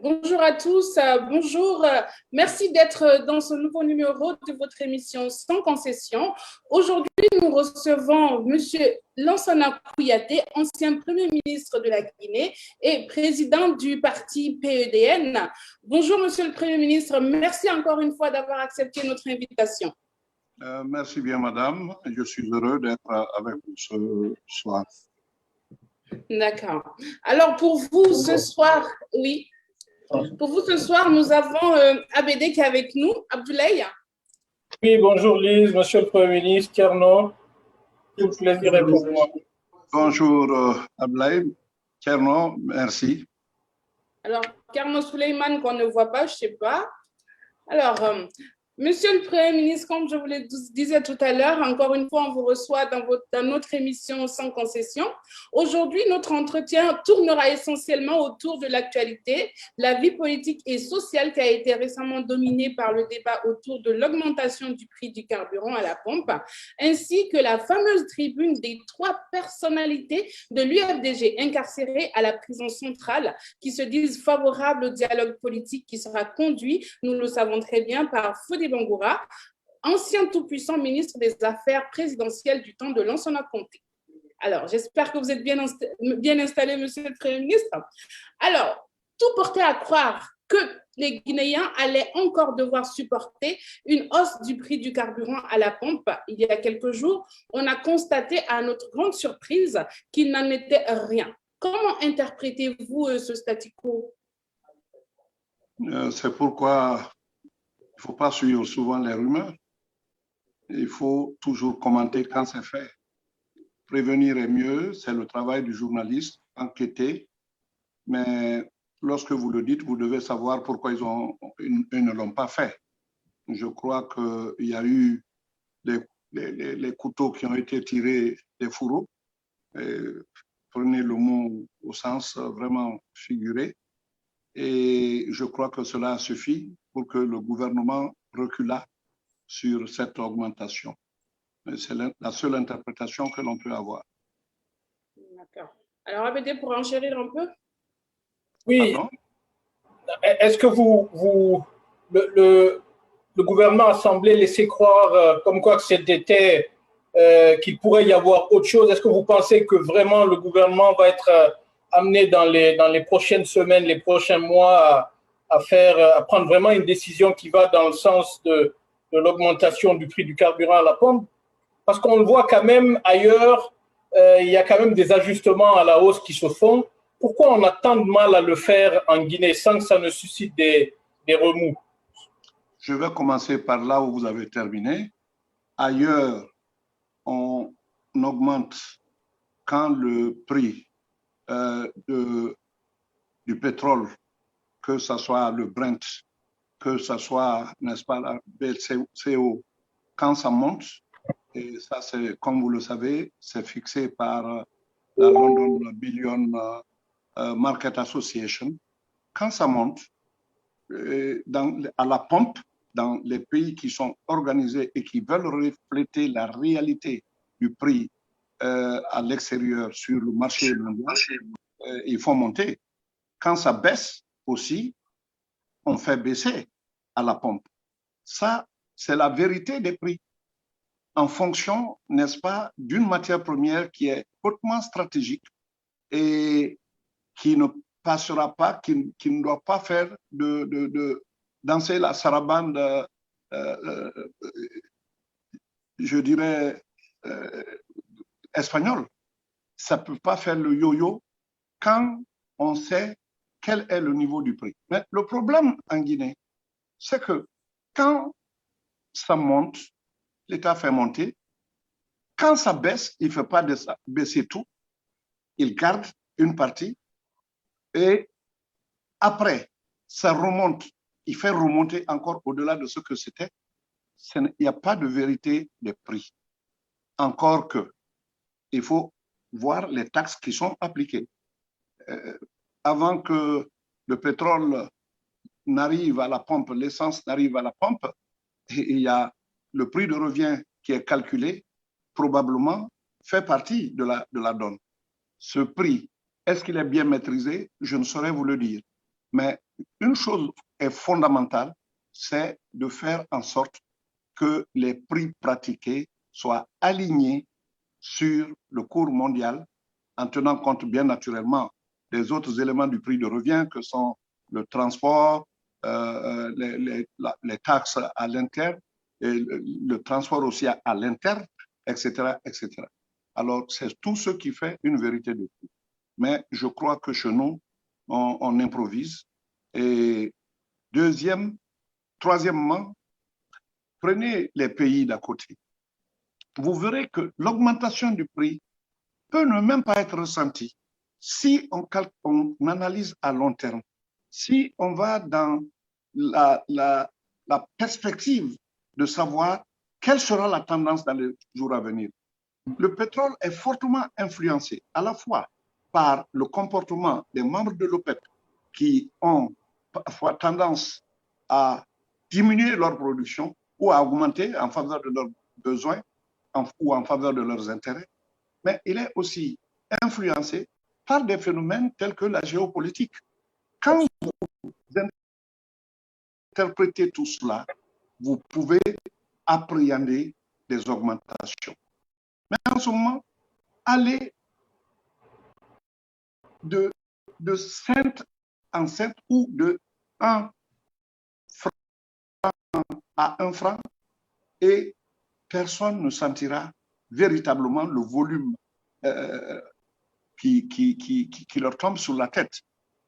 Bonjour à tous, bonjour. Merci d'être dans ce nouveau numéro de votre émission Sans concession. Aujourd'hui, nous recevons M. Lansana Kouyaté, ancien Premier ministre de la Guinée et président du parti PEDN. Bonjour, Monsieur le Premier ministre. Merci encore une fois d'avoir accepté notre invitation. Merci bien, madame. Je suis heureux d'être avec vous ce soir. D'accord. Alors, pour vous, ce soir, oui. Pour vous, ce soir, nous avons Abédé qui est avec nous, Abdoulaye. Oui, bonjour Lise, monsieur le Premier ministre, Kerno. Tout le plaisir est pour moi. Bonjour Abdoulaye, Kerno, merci. Alors, Kerno Souleyman, qu'on ne voit pas, je ne sais pas. Alors, Monsieur le Premier ministre, comme je vous le disais tout à l'heure, encore une fois, on vous reçoit dans notre émission Sans concession. Aujourd'hui, notre entretien tournera essentiellement autour de l'actualité, la vie politique et sociale qui a été récemment dominée par le débat autour de l'augmentation du prix du carburant à la pompe, ainsi que la fameuse tribune des 3 personnalités de l'UFDG incarcérées à la prison centrale qui se disent favorables au dialogue politique qui sera conduit, nous le savons très bien, par Fodé Bangoura, ancien tout-puissant ministre des Affaires présidentielles du temps de Lansana Conté. Alors, j'espère que vous êtes bien installé, monsieur le Premier ministre. Alors, tout portait à croire que les Guinéens allaient encore devoir supporter une hausse du prix du carburant à la pompe. Il y a quelques jours, on a constaté à notre grande surprise qu'il n'en était rien. Comment interprétez-vous ce statu quo? C'est pourquoi il ne faut pas suivre souvent les rumeurs. Il faut toujours commenter quand c'est fait. Prévenir est mieux, c'est le travail du journaliste, enquêter. Mais lorsque vous le dites, vous devez savoir pourquoi ils ne l'ont pas fait. Je crois qu'il y a eu les couteaux qui ont été tirés des fourreaux. Prenez le mot au sens vraiment figuré. Et je crois que cela suffit pour que le gouvernement recula sur cette augmentation. C'est la seule interprétation que l'on peut avoir. D'accord. Alors, Abédé, pour enchérir un peu? Oui. Est-ce que le gouvernement a semblé laisser croire comme quoi que c'était qu'il pourrait y avoir autre chose? Est-ce que vous pensez que vraiment le gouvernement va être amené dans les prochaines semaines, les prochains mois à prendre vraiment une décision qui va dans le sens de l'augmentation du prix du carburant à la pompe? Parce qu'on le voit quand même ailleurs, il y a quand même des ajustements à la hausse qui se font. Pourquoi on a tant de mal à le faire en Guinée sans que ça ne suscite des remous? Je vais commencer par là où vous avez terminé. Ailleurs, on augmente quand le prix du pétrole, que ce soit le Brent, que ce soit, n'est-ce pas, la BLCO, quand ça monte, et ça, c'est, comme vous le savez, c'est fixé par la London Billion Market Association. Quand ça monte, à la pompe, dans les pays qui sont organisés et qui veulent refléter la réalité du prix à l'extérieur sur le marché mondial, il faut monter. Quand ça baisse aussi, on fait baisser à la pompe. Ça, c'est la vérité des prix en fonction, n'est-ce pas, d'une matière première qui est hautement stratégique et qui ne passera pas, qui ne doit pas faire danser la sarabande, je dirais, espagnole. Ça ne peut pas faire le yo-yo quand on sait quel est le niveau du prix. Mais le problème en Guinée, c'est que quand ça monte, l'État fait monter. Quand ça baisse, il ne fait pas baisser tout. Il garde une partie. Et après, ça remonte. Il fait remonter encore au-delà de ce que c'était. Il n'y a pas de vérité des prix. Encore que, il faut voir les taxes qui sont appliquées. Avant que le pétrole n'arrive à la pompe, l'essence n'arrive à la pompe, il y a le prix de revient qui est calculé, probablement fait partie de la donne. Ce prix, est-ce qu'il est bien maîtrisé? Je ne saurais vous le dire. Mais une chose est fondamentale, c'est de faire en sorte que les prix pratiqués soient alignés sur le cours mondial, en tenant compte bien naturellement des autres éléments du prix de revient que sont le transport, les taxes à l'interne, le transport aussi à l'interne, etc., etc. Alors, c'est tout ce qui fait une vérité de prix. Mais je crois que chez nous, on improvise. Et troisièmement, prenez les pays d'à côté. Vous verrez que l'augmentation du prix peut ne même pas être ressentie si on analyse à long terme, si on va dans la perspective de savoir quelle sera la tendance dans les jours à venir. Le pétrole est fortement influencé à la fois par le comportement des membres de l'OPEP qui ont parfois tendance à diminuer leur production ou à augmenter en faveur de leurs besoins ou en faveur de leurs intérêts, mais il est aussi influencé par des phénomènes tels que la géopolitique. Quand vous interprétez tout cela, vous pouvez appréhender des augmentations. Mais en ce moment, aller de cent en cent ou de 1 franc à 1 franc et personne ne sentira véritablement le volume qui leur tombe sur la tête.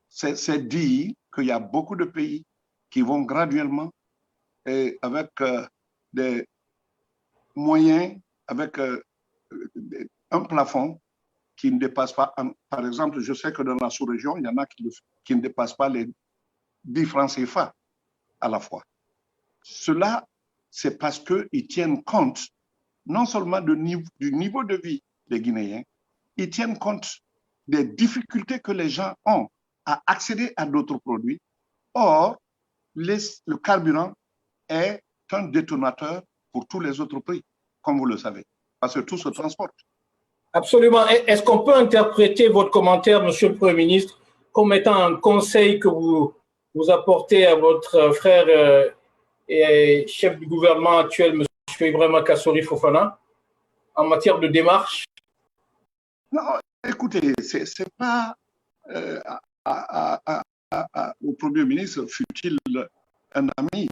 C'est dit qu'il y a beaucoup de pays qui vont graduellement et avec des moyens, avec un plafond qui ne dépasse pas, par exemple, je sais que dans la sous-région, il y en a qui ne dépassent pas les 10 francs CFA à la fois. Cela, c'est parce qu'ils tiennent compte non seulement du niveau de vie des Guinéens, ils tiennent compte des difficultés que les gens ont à accéder à d'autres produits. Or, le carburant est un détonateur pour tous les autres prix, comme vous le savez, parce que tout se transporte. Absolument. Est-ce qu'on peut interpréter votre commentaire, Monsieur le Premier ministre, comme étant un conseil que vous apportez à votre frère et chef du gouvernement actuel, M. Ibrahima Kassori Fofana, en matière de démarche? Non, écoutez, c'est pas au Premier ministre, fut-il un ami,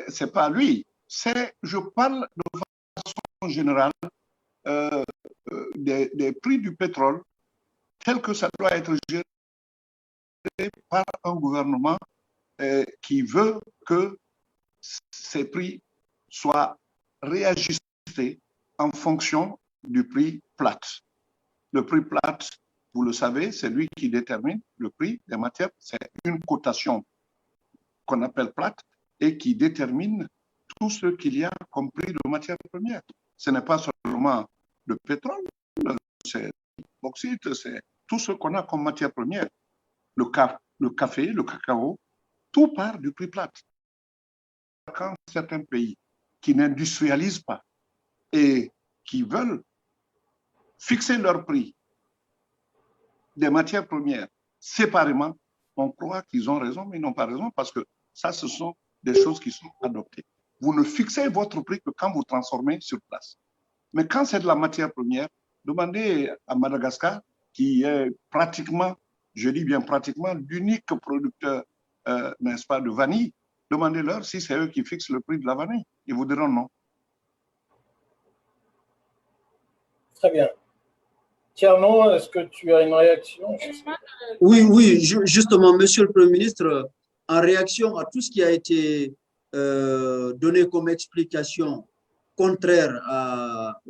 c'est pas lui. Je parle de façon générale des prix du pétrole tel que ça doit être géré par un gouvernement qui veut que ces prix soient réajustés en fonction du prix plat. Le prix plat, vous le savez, c'est lui qui détermine le prix des matières. C'est une cotation qu'on appelle plate et qui détermine tout ce qu'il y a comme prix de matières premières. Ce n'est pas seulement le pétrole, c'est l'oxyde, c'est tout ce qu'on a comme matière première. Le café, le cacao, tout part du prix plat. Quand certains pays qui n'industrialisent pas et qui veulent fixer leur prix des matières premières séparément, on croit qu'ils ont raison, mais ils n'ont pas raison parce que ça, ce sont des choses qui sont adoptées. Vous ne fixez votre prix que quand vous transformez sur place. Mais quand c'est de la matière première, demandez à Madagascar, qui est pratiquement, je dis bien pratiquement, l'unique producteur, n'est-ce pas, de vanille, demandez-leur si c'est eux qui fixent le prix de la vanille. Ils vous diront non. Très bien. Tierno, est-ce que tu as une réaction? Oui, justement, Monsieur le Premier ministre, en réaction à tout ce qui a été donné comme explication contraire à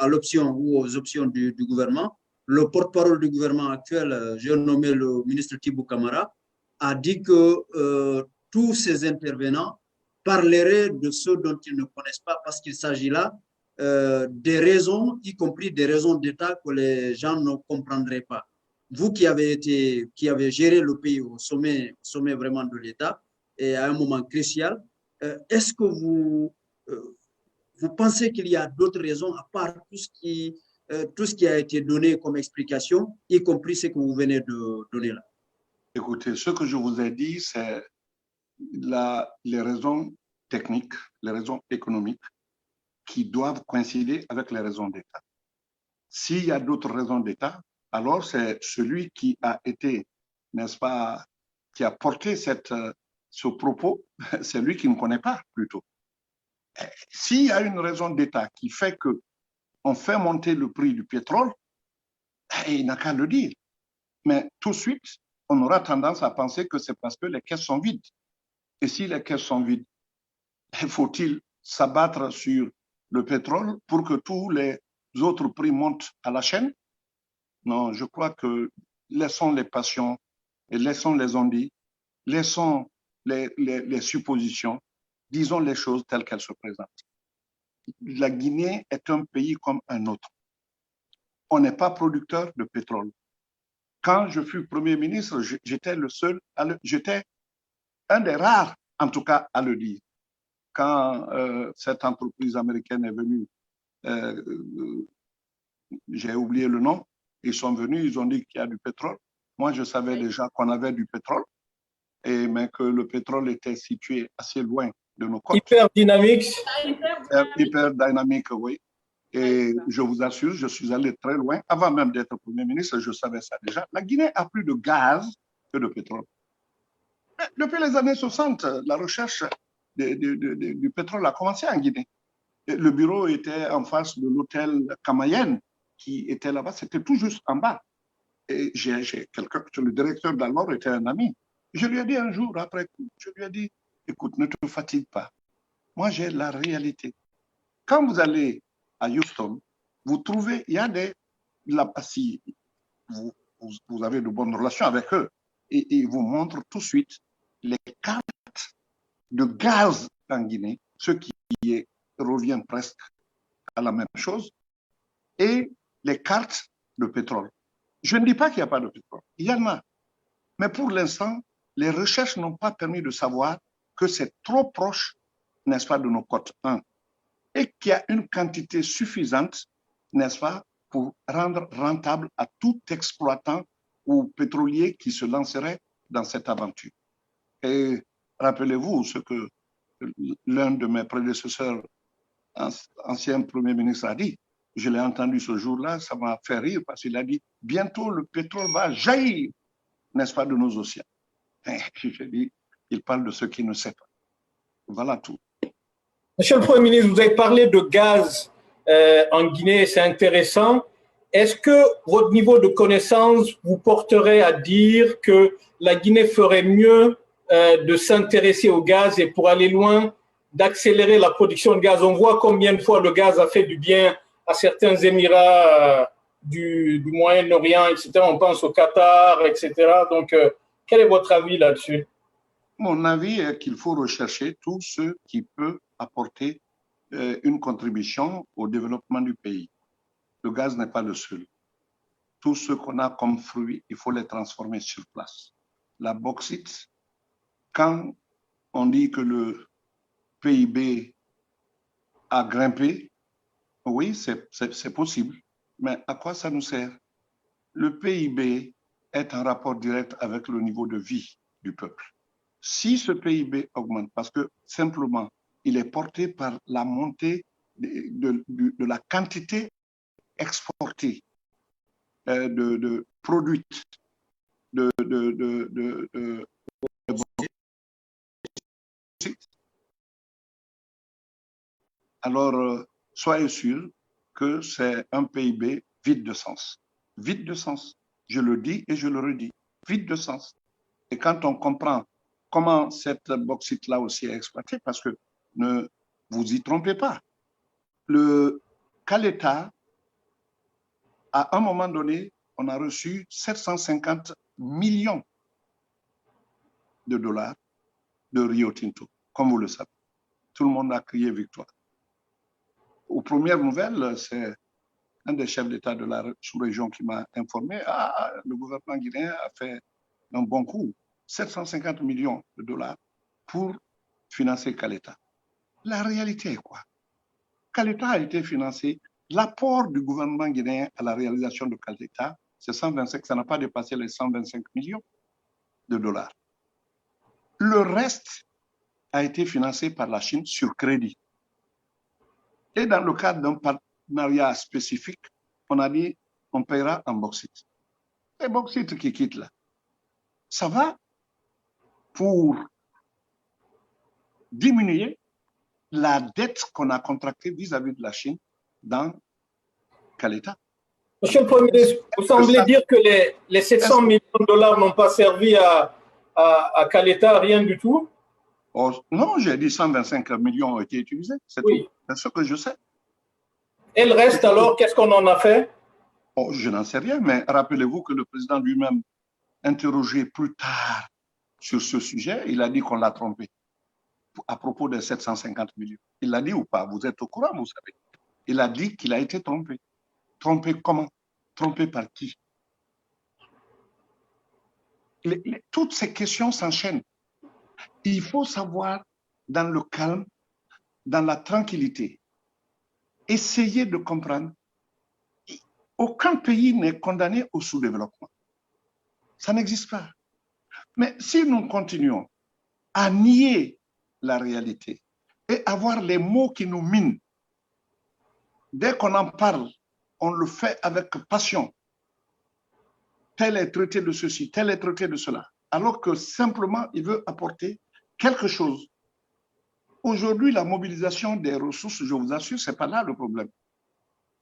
l'option ou aux options du gouvernement, le porte-parole du gouvernement actuel, j'ai nommé le ministre Thibou Camara, a dit que tous ces intervenants parleraient de ceux dont ils ne connaissent pas parce qu'il s'agit là des raisons, y compris des raisons d'État que les gens ne comprendraient pas. Vous qui avez géré le pays au sommet vraiment de l'État et à un moment crucial, est-ce que vous pensez qu'il y a d'autres raisons à part tout ce qui a été donné comme explication, y compris ce que vous venez de donner là? Écoutez, ce que je vous ai dit, c'est les raisons techniques, les raisons économiques qui doivent coïncider avec les raisons d'État. S'il y a d'autres raisons d'État, alors c'est celui qui a été, n'est-ce pas, qui a porté ce propos, c'est lui qui ne connaît pas plutôt. S'il y a une raison d'État qui fait qu'on fait monter le prix du pétrole, il n'a qu'à le dire. Mais tout de suite, on aura tendance à penser que c'est parce que les caisses sont vides. Et si les caisses sont vides, faut-il s'abattre sur le pétrole pour que tous les autres prix montent à la chaîne? Non, je crois que laissons les passions et laissons les on-dit, laissons les suppositions, disons les choses telles qu'elles se présentent. La Guinée est un pays comme un autre. On n'est pas producteur de pétrole. Quand je fus Premier ministre, j'étais le seul, j'étais un des rares, en tout cas, à le dire. Quand cette entreprise américaine est venue, j'ai oublié le nom, ils sont venus, ils ont dit qu'il y a du pétrole. Moi, je savais déjà qu'on avait du pétrole, mais que le pétrole était situé assez loin de nos côtes. Hyper dynamique. Hyper dynamique, oui. Et je vous assure, je suis allé très loin. Avant même d'être Premier ministre, je savais ça déjà. La Guinée a plus de gaz que de pétrole. Depuis les années 60, la recherche du pétrole a commencé en Guinée. Le bureau était en face de l'hôtel Kamayenne qui était là-bas. C'était tout juste en bas. Et le directeur d'alors était un ami. Je lui ai dit un jour, après coup, je lui ai dit, écoute, ne te fatigue pas. Moi, j'ai la réalité. Quand vous allez à Houston, vous trouvez, il y a si vous avez de bonnes relations avec eux, et ils vous montrent tout de suite les cartes de gaz en Guinée, ce qui revient presque à la même chose, et les cartes de pétrole. Je ne dis pas qu'il n'y a pas de pétrole, il y en a. Mais pour l'instant, les recherches n'ont pas permis de savoir que c'est trop proche, n'est-ce pas, de nos côtes 1, et qu'il y a une quantité suffisante, n'est-ce pas, pour rendre rentable à tout exploitant ou pétrolier qui se lancerait dans cette aventure. Et rappelez-vous ce que l'un de mes prédécesseurs, ancien Premier ministre, a dit. Je l'ai entendu ce jour-là, ça m'a fait rire parce qu'il a dit « Bientôt, le pétrole va jaillir, n'est-ce pas, de nos océans. » Je dis, il parle de ce qu'il ne sait pas. Voilà tout. Monsieur le Premier ministre, vous avez parlé de gaz en Guinée, c'est intéressant. Est-ce que votre niveau de connaissance vous porterait à dire que la Guinée ferait mieux de s'intéresser au gaz et pour aller loin, d'accélérer la production de gaz? On voit combien de fois le gaz a fait du bien à certains Émirats du Moyen-Orient, etc. On pense au Qatar, etc. Donc, quel est votre avis là-dessus? Mon avis est qu'il faut rechercher tout ce qui peut apporter une contribution au développement du pays. Le gaz n'est pas le seul. Tout ce qu'on a comme fruits, il faut les transformer sur place. La bauxite, quand on dit que le PIB a grimpé, oui, c'est possible. Mais à quoi ça nous sert? Le PIB est en rapport direct avec le niveau de vie du peuple. Si ce PIB augmente, parce que simplement, il est porté par la montée de la quantité exportée, de produite, alors soyez sûr que c'est un PIB vide de sens. Vide de sens. Je le dis et je le redis. Vide de sens. Et quand on comprend comment cette bauxite-là aussi est exploitée, parce que ne vous y trompez pas, le Caleta, à un moment donné, on a reçu 750 millions de dollars de Rio Tinto, comme vous le savez. Tout le monde a crié victoire. Aux premières nouvelles, c'est un des chefs d'État de la sous-région qui m'a informé, le gouvernement guinéen a fait un bon coup, 750 millions de dollars pour financer Caleta. La réalité est quoi? Caleta a été financé, l'apport du gouvernement guinéen à la réalisation de Caleta, c'est 125, ça n'a pas dépassé les 125 millions. de dollars. Le reste a été financé par la Chine sur crédit. Et dans le cadre d'un partenariat spécifique, on a dit on paiera en bauxite. Les bauxites qui quittent là, ça va pour diminuer la dette qu'on a contractée vis-à-vis de la Chine dans quel état? Monsieur le Premier ministre, vous semblez dire que les 700 millions de dollars n'ont pas servi à quel état, rien du tout? Oh, non, j'ai dit 125 millions ont été utilisés, c'est Oui. tout. C'est ce que je sais. Et le reste, alors, qu'est-ce qu'on en a fait? Oh, je n'en sais rien, mais rappelez-vous que le président lui-même, interrogé plus tard sur ce sujet, il a dit qu'on l'a trompé à propos des 750 millions. Il l'a dit ou pas? Vous êtes au courant, vous savez. Il a dit qu'il a été trompé. Trompé comment? Trompé par qui? Toutes ces questions s'enchaînent. Il faut savoir, dans le calme, dans la tranquillité, essayer de comprendre. Aucun pays n'est condamné au sous-développement. Ça n'existe pas. Mais si nous continuons à nier la réalité et avoir les mots qui nous minent, dès qu'on en parle, on le fait avec passion. Tel est traité de ceci, tel est traité de cela, alors que simplement il veut apporter quelque chose. Aujourd'hui, la mobilisation des ressources, je vous assure, ce n'est pas là le problème.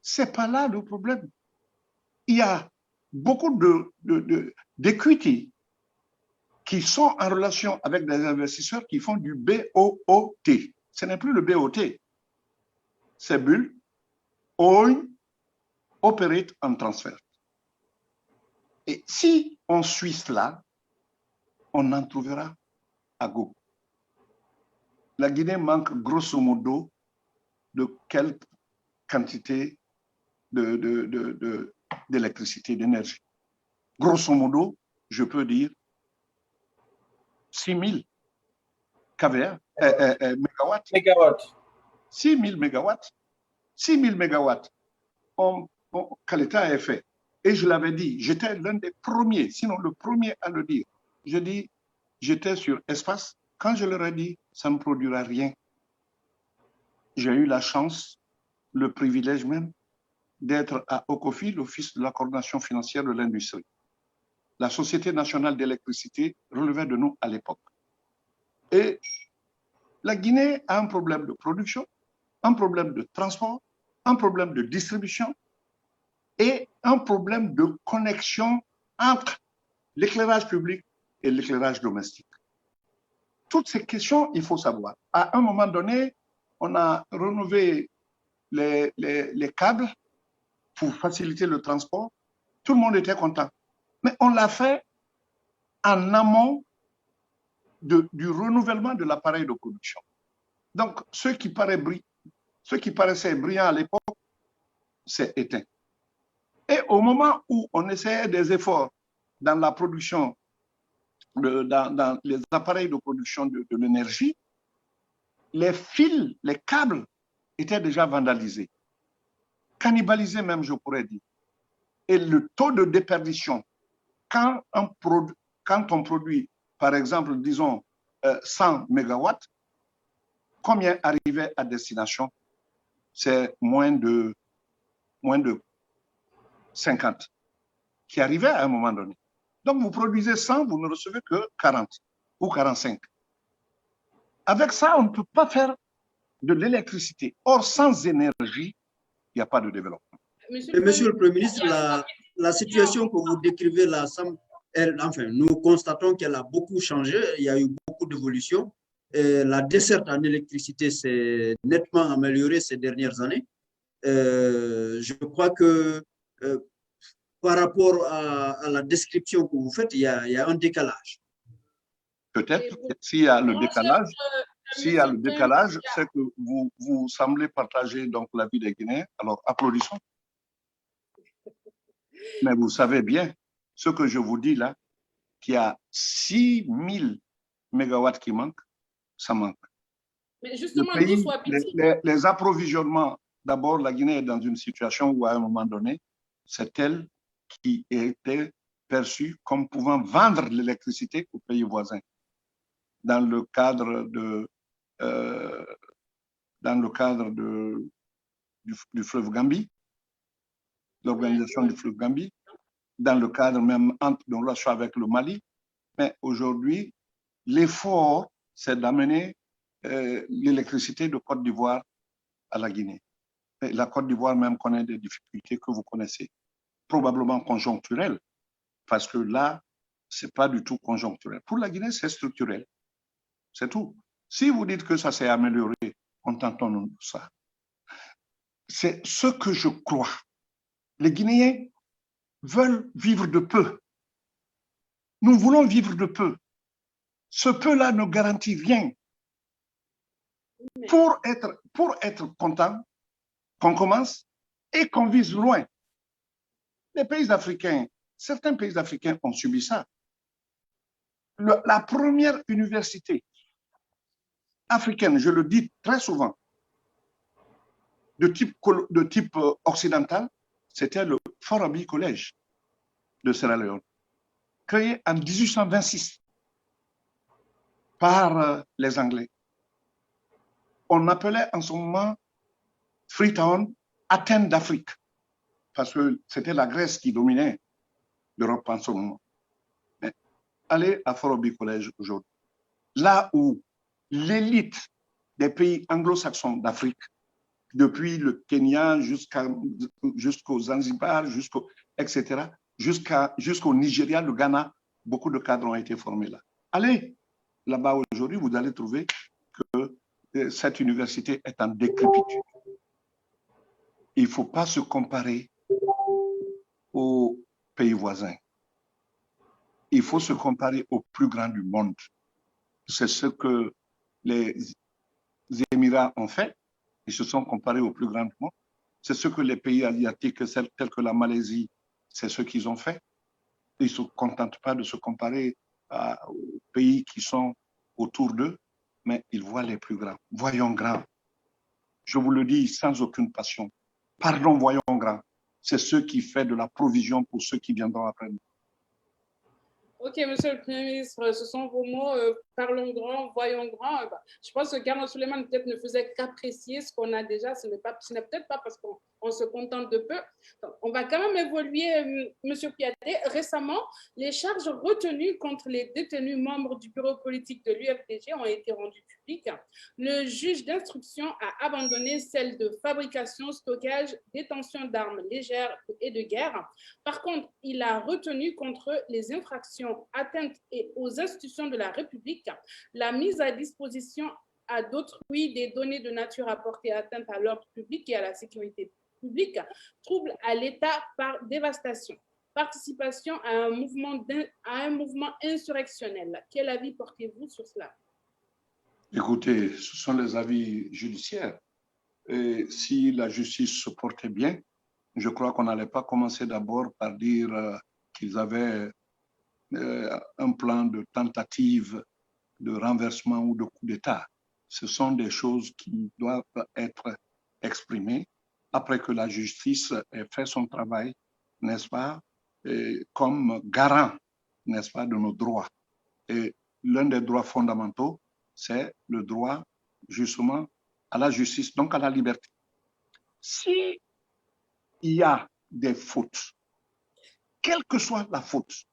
Ce n'est pas là le problème. Il y a beaucoup d'equity qui sont en relation avec des investisseurs qui font du BOOT. Ce n'est plus le BOT. C'est Bull, Own, Operate and Transfer. Et si on suit cela, on en trouvera à go. La Guinée manque grosso modo de quelle quantité d'électricité, d'énergie. Grosso modo, je peux dire 6 000 kVA, mégawatts. 6 000 mégawatts. 6 000 mégawatts. Kaleta a fait. Et je l'avais dit, j'étais l'un des premiers, sinon le premier à le dire. Je dis, j'étais sur espace. Quand je leur ai dit, ça ne produira rien. J'ai eu la chance, le privilège même, d'être à OCOFI, l'Office de la coordination financière de l'industrie. La Société nationale d'électricité relevait de nous à l'époque. Et la Guinée a un problème de production, un problème de transport, un problème de distribution et un problème de connexion entre l'éclairage public et l'éclairage domestique. Toutes ces questions, il faut savoir. À un moment donné, on a rénové les câbles pour faciliter le transport. Tout le monde était content. Mais on l'a fait en amont du renouvellement de l'appareil de production. Donc, ce qui paraissait brillant à l'époque, c'est éteint. Et au moment où on essayait des efforts dans la production, dans les appareils de production de l'énergie, les fils, les câbles étaient déjà vandalisés, cannibalisés même, je pourrais dire. Et le taux de déperdition, quand on produit, par exemple, disons, 100 mégawatts, combien arrivait à destination? C'est moins de 50 qui arrivait à un moment donné. Donc, vous produisez 100, vous ne recevez que 40 ou 45. Avec ça, on ne peut pas faire de l'électricité. Or, sans énergie, il n'y a pas de développement. Monsieur le Premier ministre, la situation que vous décrivez là, enfin, nous constatons qu'elle a beaucoup changé, il y a eu beaucoup d'évolutions. La desserte en électricité s'est nettement améliorée ces dernières années. Je crois que par rapport à la description que vous faites, il y a un décalage. Peut-être, s'il y a le décalage, c'est que vous semblez partager donc l'avis des Guinéens. Alors, applaudissons. Mais vous savez bien, ce que je vous dis là, qu'il y a 6 000 mégawatts qui manquent, ça manque. Mais justement, le pays, les approvisionnements, d'abord, la Guinée est dans une situation où, à un moment donné, c'est elle qui était perçus comme pouvant vendre l'électricité aux pays voisins dans le cadre du fleuve Gambie, l'organisation du fleuve Gambie, dans le cadre même de relation avec le Mali. Mais aujourd'hui, l'effort, c'est d'amener l'électricité de Côte d'Ivoire à la Guinée. Et la Côte d'Ivoire même connaît des difficultés que vous connaissez, probablement conjoncturelles, parce que là, ce n'est pas du tout conjoncturel. Pour la Guinée, c'est structurel. C'est tout. Si vous dites que ça s'est amélioré, contentons-nous de ça. C'est ce que je crois. Les Guinéens veulent vivre de peu. Nous voulons vivre de peu. Ce peu-là ne garantit rien. Pour être content, qu'on commence et qu'on vise loin. Les pays africains, certains pays africains ont subi ça. La première université africaine, je le dis très souvent, de type occidental, c'était le Farabi College de Sierra Leone, créé en 1826 par les Anglais. On appelait en ce moment Freetown Athènes d'Afrique, parce que c'était la Grèce qui dominait l'Europe en ce moment. Mais allez à Farabi College aujourd'hui, là où l'élite des pays anglo-saxons d'Afrique, depuis le Kenya jusqu'au Zanzibar, etc., jusqu'au Nigeria, le Ghana, beaucoup de cadres ont été formés là. Allez là-bas aujourd'hui, vous allez trouver que cette université est en décrépitude. Il ne faut pas se comparer aux pays voisins. Il faut se comparer aux plus grands du monde. C'est ce que les Émirats ont fait. Ils se sont comparés aux plus grands du monde. C'est ce que les pays asiatiques, tels que la Malaisie, c'est ce qu'ils ont fait. Ils ne se contentent pas de se comparer aux pays qui sont autour d'eux, mais ils voient les plus grands. Voyons grand. Je vous le dis sans aucune passion. Pardon, voyons grand. C'est ce qui fait de la provision pour ceux qui viendront après nous. Ok, Monsieur le Premier ministre, ce sont vos mots. Parlons grand, voyons grand. Je pense que Carlos Souleymane peut-être ne faisait qu'apprécier ce qu'on a déjà. Ce n'est peut-être pas parce qu'on se contente de peu. Donc, on va quand même évoluer, Monsieur Piaté. Récemment, les charges retenues contre les détenus membres du bureau politique de l'UFDG ont été rendues publiques. Le juge d'instruction a abandonné celle de fabrication, stockage, détention d'armes légères et de guerre. Par contre, il a retenu contre les infractions atteinte aux institutions de la République, la mise à disposition à d'autrui des données de nature à porter atteinte à l'ordre public et à la sécurité publique, trouble à l'État par dévastation, participation à un mouvement insurrectionnel. Quel avis portez-vous sur cela? Écoutez, ce sont les avis judiciaires. Et si la justice se portait bien, je crois qu'on n'allait pas commencer d'abord par dire qu'ils avaient un plan de tentative de renversement ou de coup d'État. Ce sont des choses qui doivent être exprimées après que la justice ait fait son travail, n'est-ce pas, comme garant, n'est-ce pas, de nos droits. Et l'un des droits fondamentaux, c'est le droit, justement, à la justice, donc à la liberté. Si il y a des fautes, quelle que soit la faute,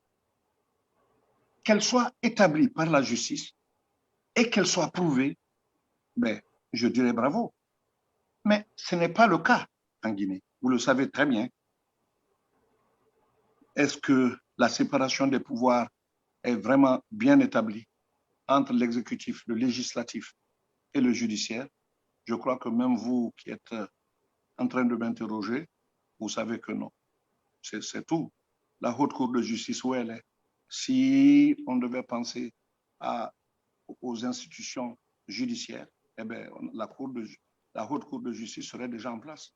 qu'elle soit établie par la justice et qu'elle soit prouvée, ben, je dirais bravo. Mais ce n'est pas le cas en Guinée. Vous le savez très bien. Est-ce que la séparation des pouvoirs est vraiment bien établie entre l'exécutif, le législatif et le judiciaire? Je crois que même vous qui êtes en train de m'interroger, vous savez que non. C'est tout. La Haute Cour de justice, où elle est? Si on devait penser aux institutions judiciaires, eh bien, la Haute Cour de justice serait déjà en place.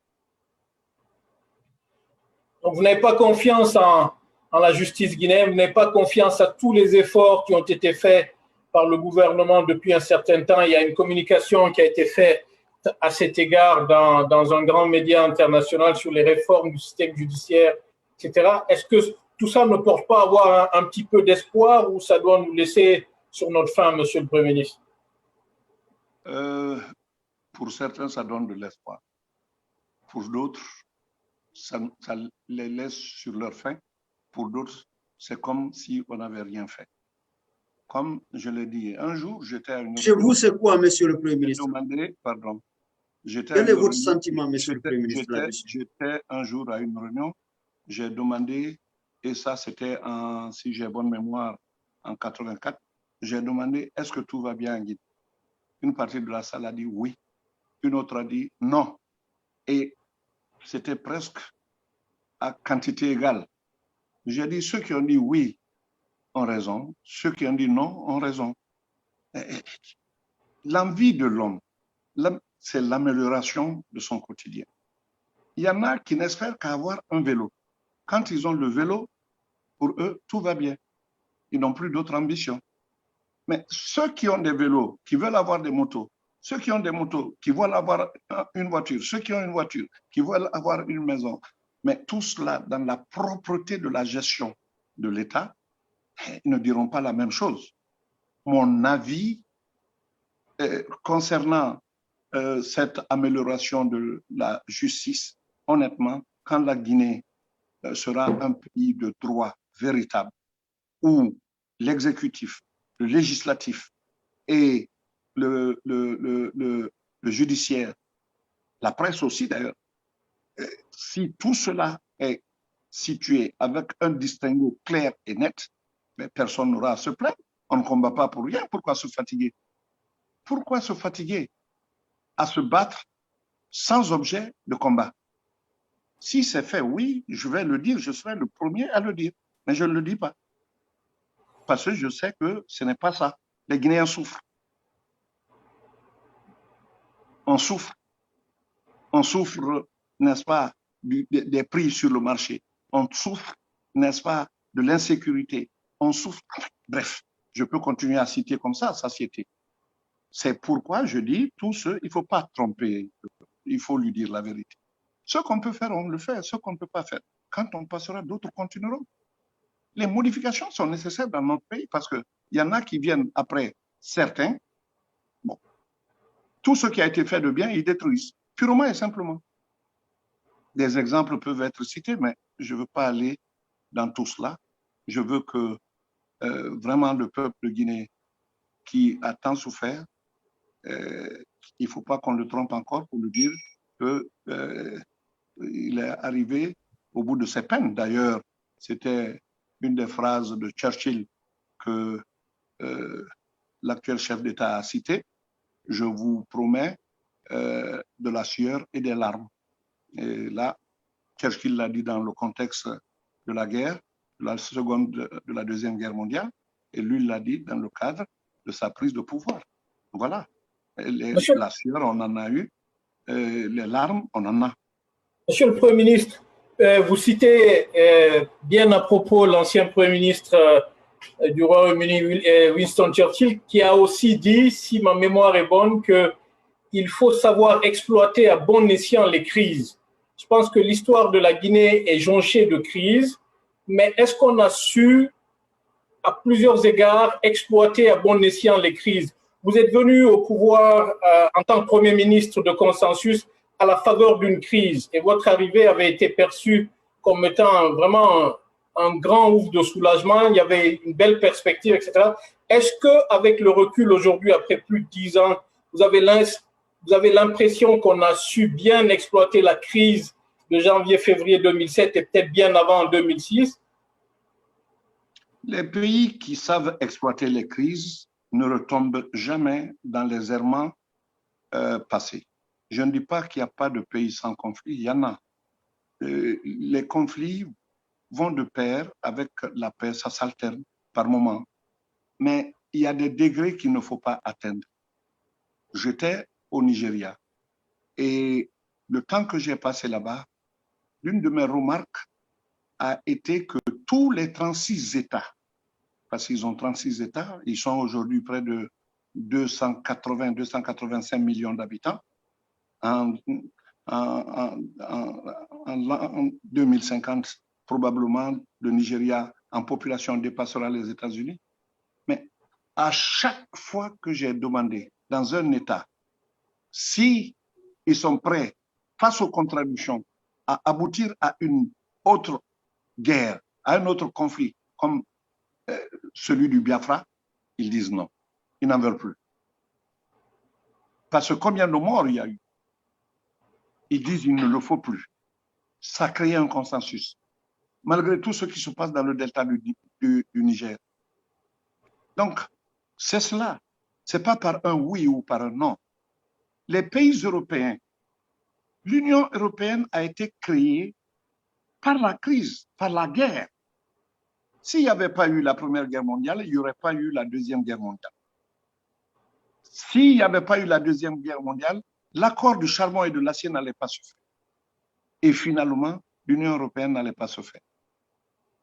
Donc, vous n'avez pas confiance en la justice guinéenne, vous n'avez pas confiance à tous les efforts qui ont été faits par le gouvernement depuis un certain temps. Il y a une communication qui a été faite à cet égard dans un grand média international sur les réformes du système judiciaire, etc. Est-ce que tout ça ne porte pas à avoir un petit peu d'espoir ou ça doit nous laisser sur notre faim, Monsieur le Premier ministre? Pour certains, ça donne de l'espoir. Pour d'autres, ça les laisse sur leur faim. Pour d'autres, c'est comme si on n'avait rien fait. Comme je l'ai dit, un jour, j'étais à une... Chez vous, c'est quoi, Monsieur le Premier ministre? Pardon. Quel est votre sentiment, Monsieur le Premier ministre, là-dessus? J'étais un jour à une réunion, j'ai demandé, et ça c'était, si j'ai bonne mémoire, en 84, j'ai demandé, est-ce que tout va bien en Guinée? Une partie de la salle a dit oui, une autre a dit non. Et c'était presque à quantité égale. J'ai dit, ceux qui ont dit oui ont raison, ceux qui ont dit non ont raison. L'envie de l'homme, c'est l'amélioration de son quotidien. Il y en a qui n'espèrent qu'avoir un vélo. Quand ils ont le vélo, pour eux, tout va bien. Ils n'ont plus d'autres ambitions. Mais ceux qui ont des vélos, qui veulent avoir des motos, ceux qui ont des motos, qui veulent avoir une voiture, ceux qui ont une voiture, qui veulent avoir une maison, mais tout cela dans la propreté de la gestion de l'État, ils ne diront pas la même chose. Mon avis concernant cette amélioration de la justice, honnêtement, quand la Guinée sera un pays de droit véritable, où l'exécutif, le législatif et le judiciaire, la presse aussi d'ailleurs, si tout cela est situé avec un distinguo clair et net, mais personne n'aura à se plaindre. On ne combat pas pour rien. Pourquoi se fatiguer? Pourquoi se fatiguer à se battre sans objet de combat? Si c'est fait, oui, je vais le dire, je serai le premier à le dire, mais je ne le dis pas. Parce que je sais que ce n'est pas ça. Les Guinéens souffrent. On souffre. On souffre, n'est-ce pas, des prix sur le marché. On souffre, n'est-ce pas, de l'insécurité. On souffre. Bref, je peux continuer à citer comme ça, satiété. C'est pourquoi je dis, tout ce, il ne faut pas tromper, il faut lui dire la vérité. Ce qu'on peut faire, on le fait. Ce qu'on ne peut pas faire, quand on passera, d'autres continueront. Les modifications sont nécessaires dans notre pays parce qu'il y en a qui viennent après certains. Bon, tout ce qui a été fait de bien, ils détruisent, purement et simplement. Des exemples peuvent être cités, mais je ne veux pas aller dans tout cela. Je veux que vraiment le peuple de Guinée qui a tant souffert, il ne faut pas qu'on le trompe encore pour lui dire qu'il est arrivé au bout de ses peines. D'ailleurs, c'était une des phrases de Churchill que l'actuel chef d'État a cité. Je vous promets de la sueur et des larmes. Et là, Churchill l'a dit dans le contexte de la guerre, de la Deuxième Guerre mondiale, et lui l'a dit dans le cadre de sa prise de pouvoir. Voilà. La sueur, on en a eu. Les larmes, on en a. Monsieur le Premier ministre, vous citez bien à propos l'ancien Premier ministre du Royaume-Uni, Winston Churchill, qui a aussi dit, si ma mémoire est bonne, qu'il faut savoir exploiter à bon escient les crises. Je pense que l'histoire de la Guinée est jonchée de crises, mais est-ce qu'on a su, à plusieurs égards, exploiter à bon escient les crises? Vous êtes venu au pouvoir en tant que Premier ministre de consensus à la faveur d'une crise et votre arrivée avait été perçue comme étant vraiment un grand ouf de soulagement, il y avait une belle perspective, etc. Est-ce qu'avec le recul aujourd'hui, après plus de 10 ans, vous avez l'impression qu'on a su bien exploiter la crise de janvier-février 2007 et peut-être bien avant en 2006? Les pays qui savent exploiter les crises ne retombent jamais dans les errements passés. Je ne dis pas qu'il n'y a pas de pays sans conflit, il y en a. Les conflits vont de pair avec la paix, ça s'alterne par moments. Mais il y a des degrés qu'il ne faut pas atteindre. J'étais au Nigeria et le temps que j'ai passé là-bas, l'une de mes remarques a été que tous les 36 États, parce qu'ils ont 36 États, ils sont aujourd'hui près de 285 millions d'habitants. En 2050, probablement le Nigeria en population dépassera les États-Unis. Mais à chaque fois que j'ai demandé dans un État si ils sont prêts, face aux contradictions, à aboutir à une autre guerre, à un autre conflit, comme celui du Biafra, ils disent non. Ils n'en veulent plus. Parce que combien de morts il y a eu? Ils disent qu'il ne le faut plus. Ça a créé un consensus. Malgré tout ce qui se passe dans le delta du Niger. Donc, c'est cela. Ce n'est pas par un oui ou par un non. Les pays européens, l'Union européenne a été créée par la crise, par la guerre. S'il n'y avait pas eu la Première Guerre mondiale, il n'y aurait pas eu la Deuxième Guerre mondiale. S'il n'y avait pas eu la Deuxième Guerre mondiale, l'accord du charbon et de l'acier n'allait pas se faire. Et finalement, l'Union européenne n'allait pas se faire.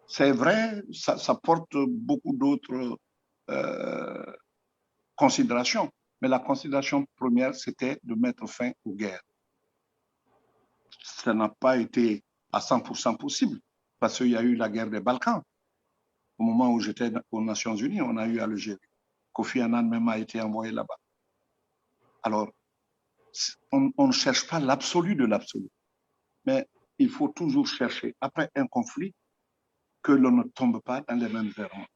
C'est vrai, ça porte beaucoup d'autres considérations, mais la considération première, c'était de mettre fin aux guerres. Ça n'a pas été à 100% possible, parce qu'il y a eu la guerre des Balkans. Au moment où j'étais aux Nations Unies, on a eu à l'Algérie. Kofi Annan même a été envoyé là-bas. Alors, on ne cherche pas l'absolu de l'absolu, mais il faut toujours chercher, après un conflit, que l'on ne tombe pas dans les mêmes erreurs.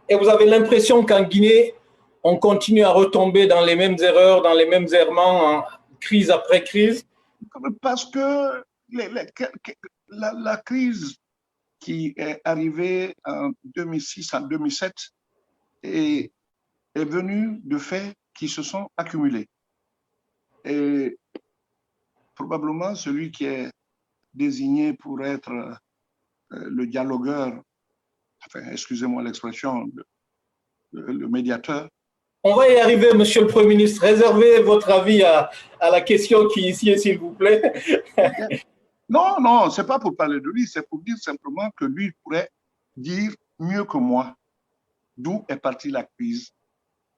Et vous avez l'impression qu'en Guinée, on continue à retomber dans les mêmes erreurs, dans les mêmes errements, crise après crise? Parce que la crise qui est arrivée en 2006, en 2007, est venue de faits qui se sont accumulés. Et probablement celui qui est désigné pour être le dialogueur, enfin, excusez-moi l'expression, le médiateur. On va y arriver, Monsieur le Premier ministre. Réservez votre avis à la question qui est ici, s'il vous plaît. Non, non, ce n'est pas pour parler de lui, c'est pour dire simplement que lui pourrait dire mieux que moi d'où est partie la crise,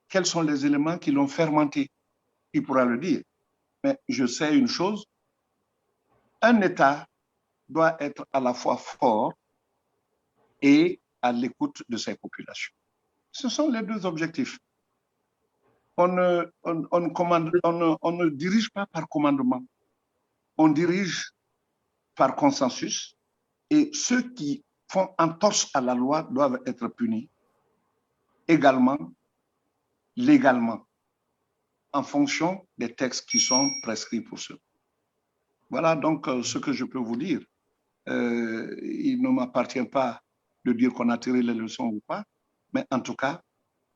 quels sont les éléments qui l'ont fermenté. Il pourra le dire. Mais je sais une chose, un État doit être à la fois fort et à l'écoute de ses populations. Ce sont les deux objectifs. On ne dirige pas par commandement, on dirige par consensus et ceux qui font entorse à la loi doivent être punis également, légalement, en fonction des textes qui sont prescrits pour ceux. Voilà donc ce que je peux vous dire. Il ne m'appartient pas de dire qu'on a tiré les leçons ou pas, mais en tout cas,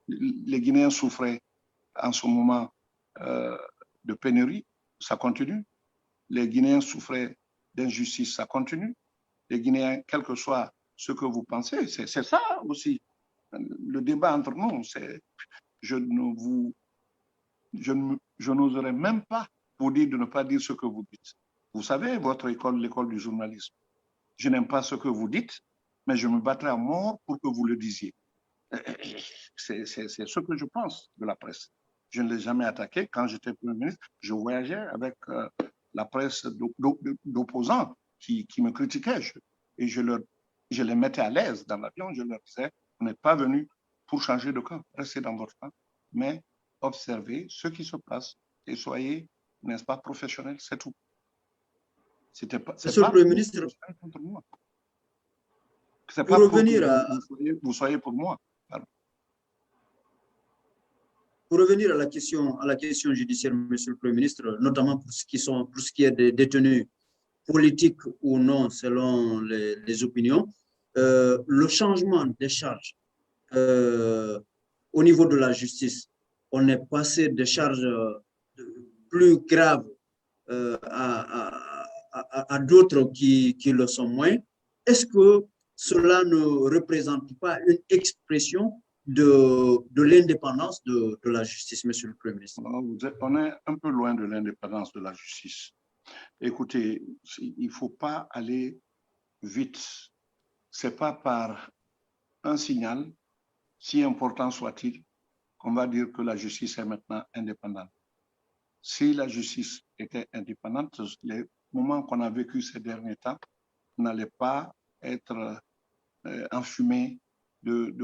les Guinéens souffraient en ce moment de pénurie, ça continue. Les Guinéens souffraient d'injustice, ça continue. Les Guinéens, quel que soit ce que vous pensez, c'est ça aussi. Le débat entre nous, je n'oserais même pas vous dire de ne pas dire ce que vous dites. Vous savez, votre école, l'école du journalisme, je n'aime pas ce que vous dites, mais je me battrai à mort pour que vous le disiez. C'est ce que je pense de la presse. Je ne l'ai jamais attaqué. Quand j'étais Premier ministre, je voyageais avec la presse d'opposants qui me critiquaient. Et je les mettais à l'aise dans l'avion. Je leur disais, vous n'êtes pas venus pour changer de camp. Restez dans votre camp, mais observez ce qui se passe et soyez, n'est-ce pas, professionnels, c'est tout. C'était pas, Monsieur le Premier ministre, contre moi. C'est pour pas revenir pour que vous soyez pour moi. Pardon. Pour revenir à la question judiciaire, Monsieur le Premier ministre, notamment pour ce qui est des détenus politiques ou non, selon les opinions, le changement des charges au niveau de la justice, on est passé de charges plus graves à d'autres qui le sont moins. Est-ce que cela ne représente pas une expression de l'indépendance de la justice, Monsieur le Premier ministre? On est un peu loin de l'indépendance de la justice. Écoutez, il ne faut pas aller vite. Ce n'est pas par un signal, si important soit-il, qu'on va dire que la justice est maintenant indépendante. Si la justice était indépendante, les moments qu'on a vécu ces derniers temps n'allaient pas être enfumés de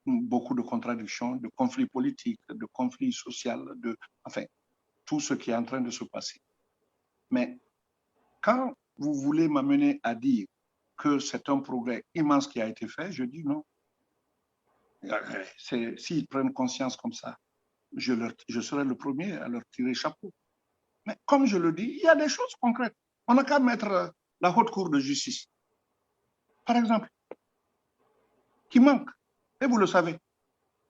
beaucoup de contradictions, de conflits politiques, de conflits sociaux, enfin, tout ce qui est en train de se passer. Mais quand vous voulez m'amener à dire que c'est un progrès immense qui a été fait, je dis non. S'ils prennent conscience comme ça, je serai le premier à leur tirer chapeau. Mais comme je le dis, il y a des choses concrètes. On n'a qu'à mettre la haute cour de justice, par exemple, qui manque. Et vous le savez,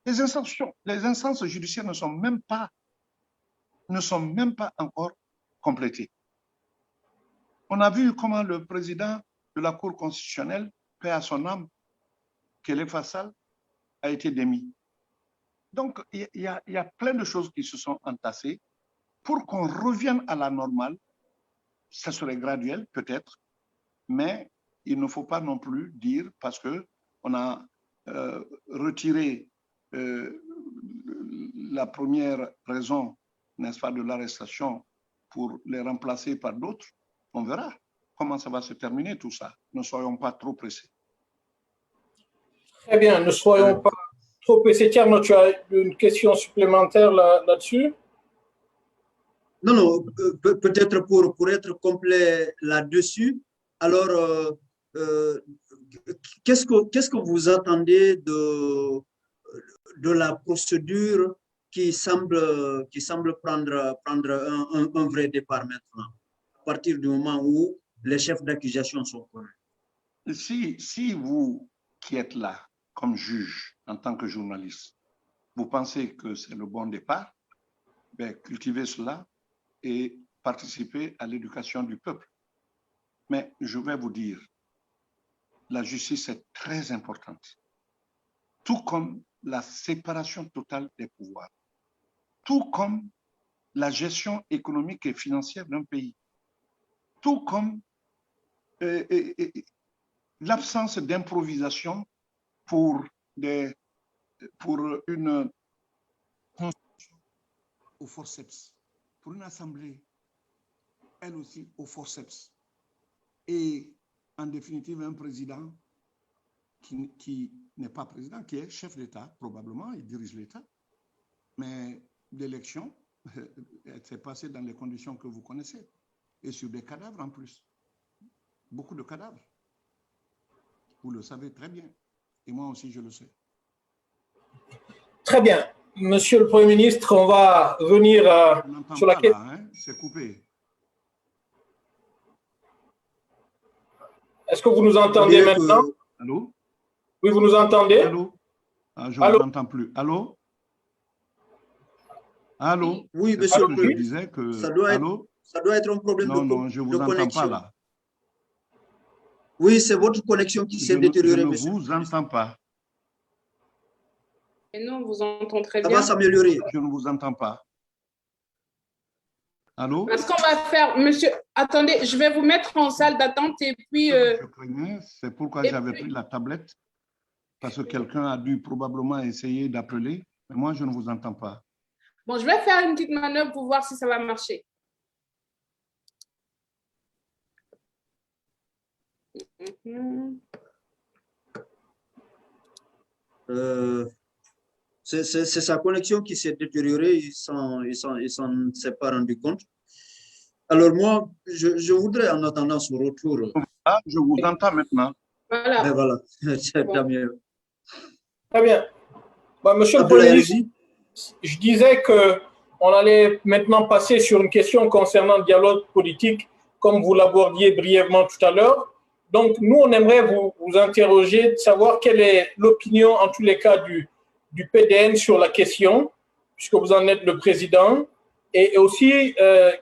les instances judiciaires ne sont même pas encore complétées. On a vu comment le président de la Cour constitutionnelle, paix à son âme, Khalifa Sall, a été démis. Donc, il y a plein de choses qui se sont entassées. Pour qu'on revienne à la normale, ça serait graduel peut-être, mais il ne faut pas non plus dire, parce qu'on a retiré la première raison, n'est-ce pas, de l'arrestation pour les remplacer par d'autres. On verra comment ça va se terminer tout ça. Ne soyons pas trop pressés. Très bien, ne soyons pas trop pressés. Thierno, tu as une question supplémentaire là-dessus? Non, non, peut-être pour être complet là-dessus, alors, qu'est-ce que vous attendez de la procédure qui semble prendre un vrai départ maintenant, à partir du moment où les chefs d'accusation sont connus? Si vous qui êtes là comme juge en tant que journaliste, vous pensez que c'est le bon départ, ben, cultivez cela et participer à l'éducation du peuple. Mais je vais vous dire, la justice est très importante, tout comme la séparation totale des pouvoirs, tout comme la gestion économique et financière d'un pays, tout comme l'absence d'improvisation pour une constitution au forceps, pour une assemblée, elle aussi au forceps. Et en définitive, un président qui n'est pas président, qui est chef d'État, probablement, il dirige l'État. Mais l'élection s'est passée dans les conditions que vous connaissez. Et sur des cadavres en plus. Beaucoup de cadavres. Vous le savez très bien. Et moi aussi, je le sais. Très bien. Monsieur le Premier ministre, on va revenir sur la question. Hein, c'est coupé. Est-ce que vous nous entendez maintenant? Allô? Oui, vous nous entendez? Allô? Ah, je ne vous entends plus. Allô? Allô? Oui, monsieur le Président. Je disais que... ça doit être un problème de connexion. Non, je ne vous entends pas là. Oui, c'est votre connexion qui s'est détériorée, monsieur. Je ne vous entends pas. Et nous, on vous entend très bien. bien. Ça va s'améliorer. Je ne vous entends pas. Allô? Ce qu'on va faire, monsieur, attendez, je vais vous mettre en salle d'attente et puis... Je craignais, c'est pourquoi j'avais pris la tablette, parce que quelqu'un a dû probablement essayer d'appeler, mais moi, je ne vous entends pas. Bon, je vais faire une petite manœuvre pour voir si ça va marcher. C'est sa connexion qui s'est détériorée, il s'en s'est pas rendu compte. Alors moi, je voudrais en attendant son retour. Ah, je vous entends maintenant. Voilà. Mais voilà, c'est mieux. Très bien. Monsieur le Premier ministre, je disais qu'on allait maintenant passer sur une question concernant le dialogue politique, comme vous l'abordiez brièvement tout à l'heure. Donc, nous, on aimerait vous interroger, de savoir quelle est l'opinion, en tous les cas, du PDN sur la question, puisque vous en êtes le président, et aussi,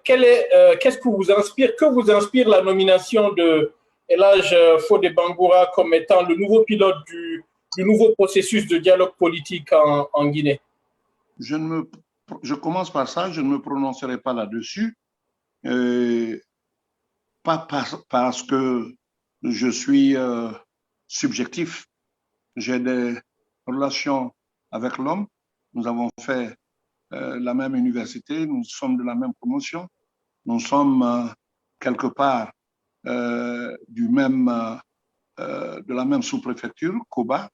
qu'est-ce que vous inspire la nomination de Elhadj Fodé Bangoura comme étant le nouveau pilote du nouveau processus de dialogue politique en Guinée? Je commence par ça, je ne me prononcerai pas là-dessus, pas parce que je suis subjectif. J'ai des relations avec l'homme. Nous avons fait la même université, nous sommes de la même promotion. Nous sommes quelque part de la même sous-préfecture, Koba,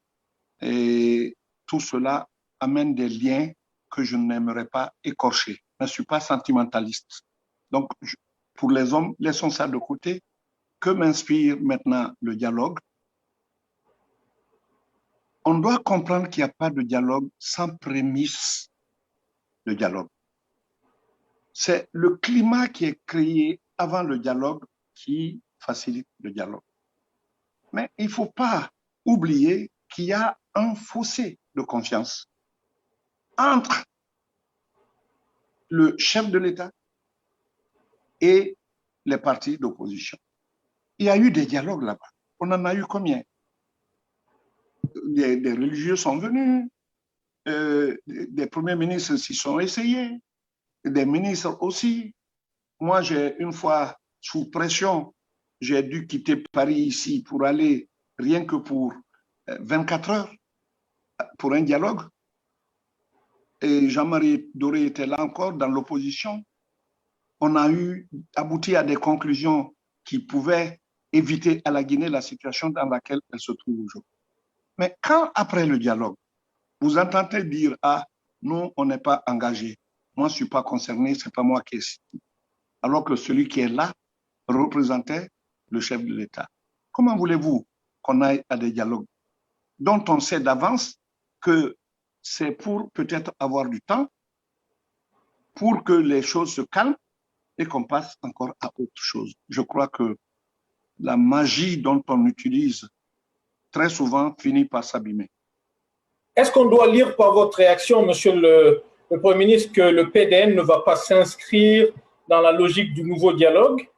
et tout cela amène des liens que je n'aimerais pas écorcher. Je ne suis pas sentimentaliste. Donc, pour les hommes, laissons ça de côté. Que m'inspire maintenant le dialogue? On doit comprendre qu'il n'y a pas de dialogue sans prémisse de dialogue. C'est le climat qui est créé avant le dialogue qui facilite le dialogue. Mais il ne faut pas oublier qu'il y a un fossé de confiance entre le chef de l'État et les partis d'opposition. Il y a eu des dialogues là-bas. On en a eu combien? Des religieux sont venus, des premiers ministres s'y sont essayés, des ministres aussi. Moi, une fois, sous pression, j'ai dû quitter Paris ici pour aller rien que pour 24 heures pour un dialogue. Et Jean-Marie Doré était là encore dans l'opposition. On a abouti à des conclusions qui pouvaient éviter à la Guinée la situation dans laquelle elle se trouve aujourd'hui. Mais quand, après le dialogue, vous entendez dire « Ah, nous, on n'est pas engagés. Moi, je ne suis pas concerné, ce n'est pas moi qui est ici. » Alors que celui qui est là représentait le chef de l'État. Comment voulez-vous qu'on aille à des dialogues dont on sait d'avance que c'est pour peut-être avoir du temps, pour que les choses se calment et qu'on passe encore à autre chose? Je crois que la magie dont on utilise très souvent finit par s'abîmer. Est-ce qu'on doit lire par votre réaction, Monsieur le Premier ministre, que le PDN ne va pas s'inscrire dans la logique du nouveau dialogue?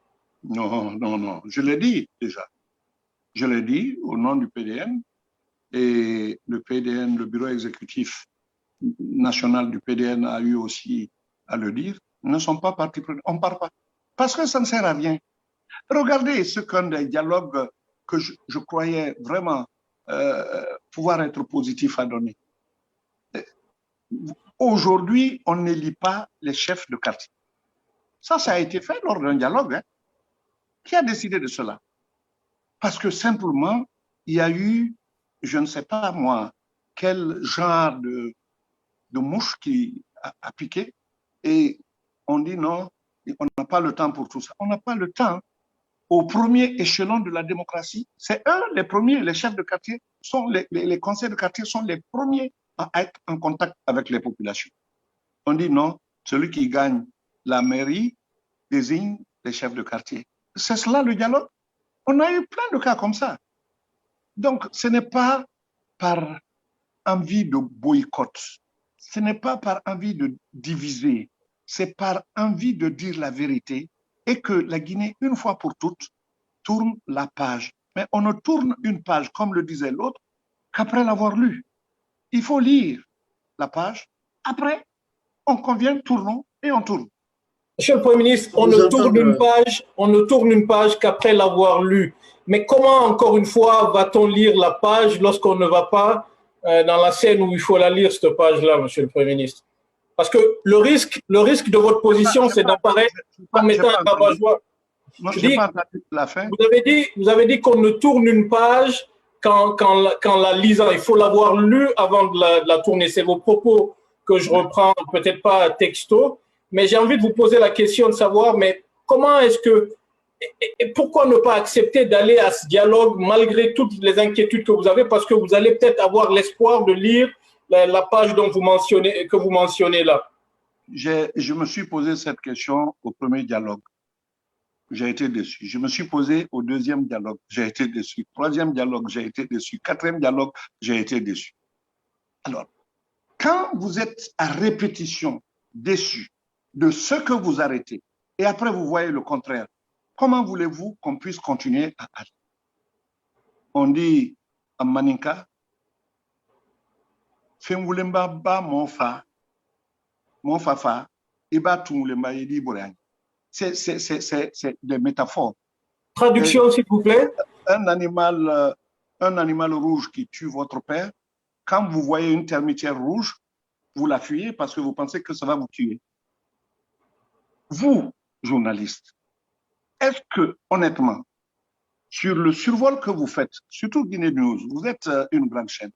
Non, non, non. Je l'ai dit déjà. Je l'ai dit au nom du PDN, et le PDN, le bureau exécutif national du PDN a eu aussi à le dire, ne sont pas partie prenante. On ne part pas. Parce que ça ne sert à rien. Regardez ce qu'un des dialogues que je croyais vraiment pouvoir être positif à donner. Aujourd'hui, on n'élit pas les chefs de quartier. Ça a été fait lors d'un dialogue. Hein. Qui a décidé de cela? Parce que simplement, il y a eu, je ne sais pas moi, quel genre de mouche qui a piqué, et on dit non, on n'a pas le temps pour tout ça. On n'a pas le temps. Au premier échelon de la démocratie, c'est eux les premiers, les chefs de quartier, les conseils de quartier sont les premiers à être en contact avec les populations. On dit non, celui qui gagne la mairie désigne les chefs de quartier. C'est cela le dialogue. On a eu plein de cas comme ça. Donc, ce n'est pas par envie de boycott, ce n'est pas par envie de diviser, c'est par envie de dire la vérité et que la Guinée, une fois pour toutes, tourne la page. Mais on ne tourne une page, comme le disait l'autre, qu'après l'avoir lue. Il faut lire la page. Après, on convient, tournons et on tourne. Monsieur le Premier ministre, on ne tourne une page qu'après l'avoir lue. Mais comment, encore une fois, va-t-on lire la page lorsqu'on ne va pas dans la scène où il faut la lire, cette page-là, Monsieur le Premier ministre? Parce que le risque de votre position, c'est d'apparaître comme étant un rabat-joie. Vous avez dit qu'on ne tourne une page qu'en la lisant. Il faut l'avoir lue avant de la tourner. C'est vos propos que je reprends, peut-être pas texto, mais j'ai envie de vous poser la question de savoir, mais comment est-ce que, et pourquoi ne pas accepter d'aller à ce dialogue malgré toutes les inquiétudes que vous avez, parce que vous allez peut-être avoir l'espoir de lire la page que vous mentionnez là. Je me suis posé cette question au premier dialogue. J'ai été déçu. Je me suis posé au deuxième dialogue. J'ai été déçu. Troisième dialogue, j'ai été déçu. Quatrième dialogue, j'ai été déçu. Alors, quand vous êtes à répétition déçu de ce que vous arrêtez et après vous voyez le contraire, comment voulez-vous qu'on puisse continuer à aller? On dit à Maninka, Fenwulemba ba monfa, monfafa, iba tumulemba yedi borang. C'est des métaphores. Traduction, s'il vous plaît. Un animal rouge qui tue votre père, quand vous voyez une termitière rouge, vous la fuyez parce que vous pensez que ça va vous tuer. Vous, journaliste, est-ce que, honnêtement, sur le survol que vous faites, surtout Guinée News, vous êtes une grande chaîne,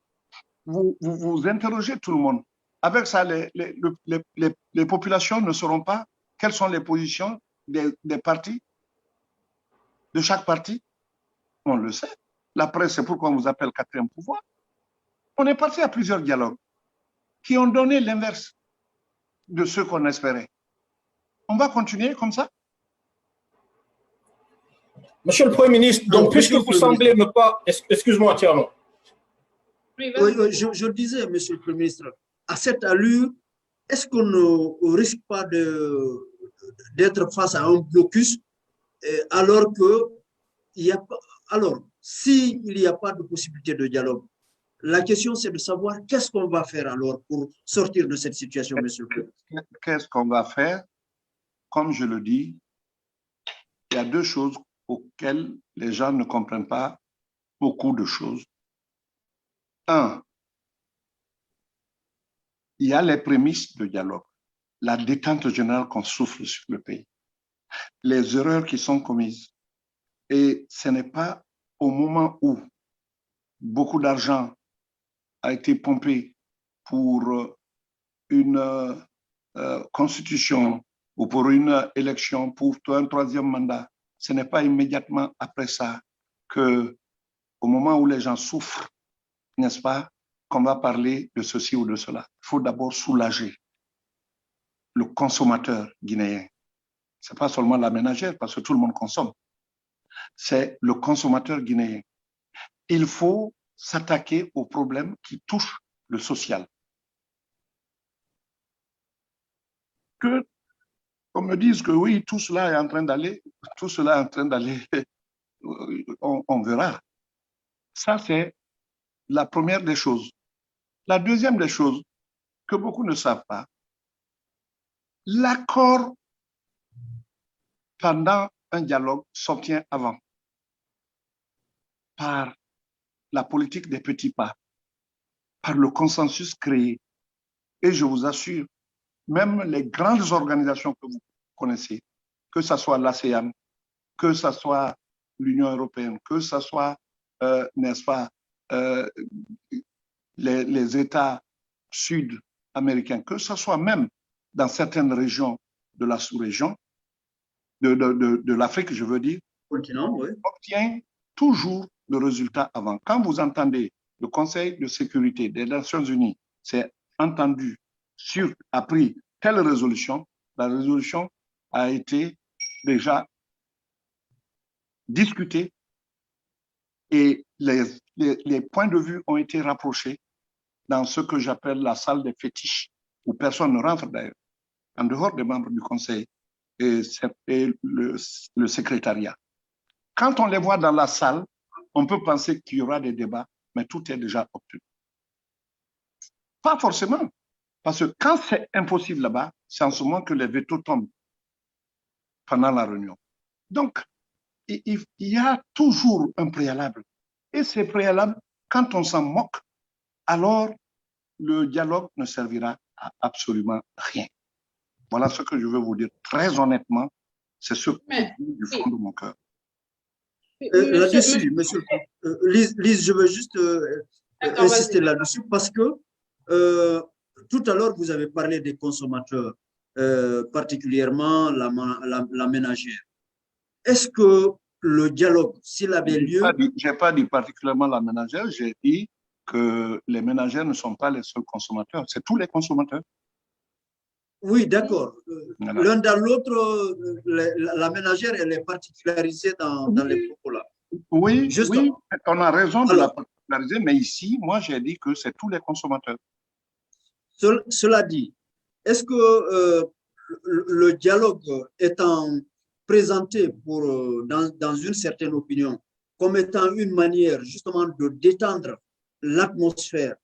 vous interrogez tout le monde. Avec ça, les populations ne sauront pas quelles sont les positions des partis, de chaque parti. On le sait. La presse, c'est pourquoi on vous appelle quatrième pouvoir. On est parti à plusieurs dialogues qui ont donné l'inverse de ce qu'on espérait. On va continuer comme ça? Monsieur le Premier ministre, donc puisque vous semblez ne pas... Excuse-moi, Thierno. Oui, je le disais, Monsieur le Premier ministre, à cette allure, est-ce qu'on ne risque pas d'être face à un blocus alors que il y a pas, alors, s'il n'y a pas de possibilité de dialogue, la question c'est de savoir qu'est-ce qu'on va faire alors pour sortir de cette situation, Monsieur le Président. Qu'est-ce qu'on va faire? Comme je le dis, il y a deux choses auxquelles les gens ne comprennent pas beaucoup de choses. Un, il y a les prémices de dialogue, la détente générale qu'on souffle sur le pays, les erreurs qui sont commises. Et ce n'est pas au moment où beaucoup d'argent a été pompé pour une constitution ou pour une élection, pour un troisième mandat. Ce n'est pas immédiatement après ça que, au moment où les gens souffrent, n'est-ce pas, qu'on va parler de ceci ou de cela. Il faut d'abord soulager le consommateur guinéen. Ce n'est pas seulement la ménagère, parce que tout le monde consomme. C'est le consommateur guinéen. Il faut s'attaquer aux problèmes qui touchent le social. Qu'on me dise que oui, tout cela est en train d'aller, on verra. Ça, c'est la première des choses. La deuxième des choses que beaucoup ne savent pas, l'accord pendant un dialogue s'obtient avant par la politique des petits pas, par le consensus créé. Et je vous assure, même les grandes organisations que vous connaissez, que ce soit l'ASEAN, que ce soit l'Union européenne, que ce soit, n'est-ce pas, les États sud-américains, que ce soit même dans certaines régions de la sous-région, de l'Afrique, je veux dire, Continent, oui. on obtient toujours le résultat avant. Quand vous entendez le Conseil de sécurité des Nations Unies s'est entendu a pris telle résolution, la résolution a été déjà discutée et les points de vue ont été rapprochés dans ce que j'appelle la salle des fétiches, où personne ne rentre d'ailleurs, en dehors des membres du Conseil et le secrétariat. Quand on les voit dans la salle, on peut penser qu'il y aura des débats, mais tout est déjà obtenu. Pas forcément, parce que quand c'est impossible là-bas, c'est en ce moment que les vétos tombent pendant la réunion. Donc, il y a toujours un préalable. Et ces préalables, quand on s'en moque, alors le dialogue ne servira à absolument rien. Voilà ce que je veux vous dire très honnêtement. C'est ce que je dis du fond de mon cœur. Là-dessus, monsieur, Lise, je veux juste insister là-dessus parce que tout à l'heure, vous avez parlé des consommateurs, particulièrement la ménagère. Est-ce que le dialogue, s'il avait lieu... Je n'ai pas dit particulièrement la ménagère, j'ai dit que les ménagères ne sont pas les seuls consommateurs, c'est tous les consommateurs. Oui, d'accord. Voilà. L'un dans l'autre, la ménagère, elle est particularisée dans les propos là. Oui, Justement. oui, on a raison de la particulariser, mais ici, moi, j'ai dit que c'est tous les consommateurs. Cela dit, est-ce que le dialogue étant présenté dans une certaine opinion comme étant une manière justement de détendre l'atmosphère,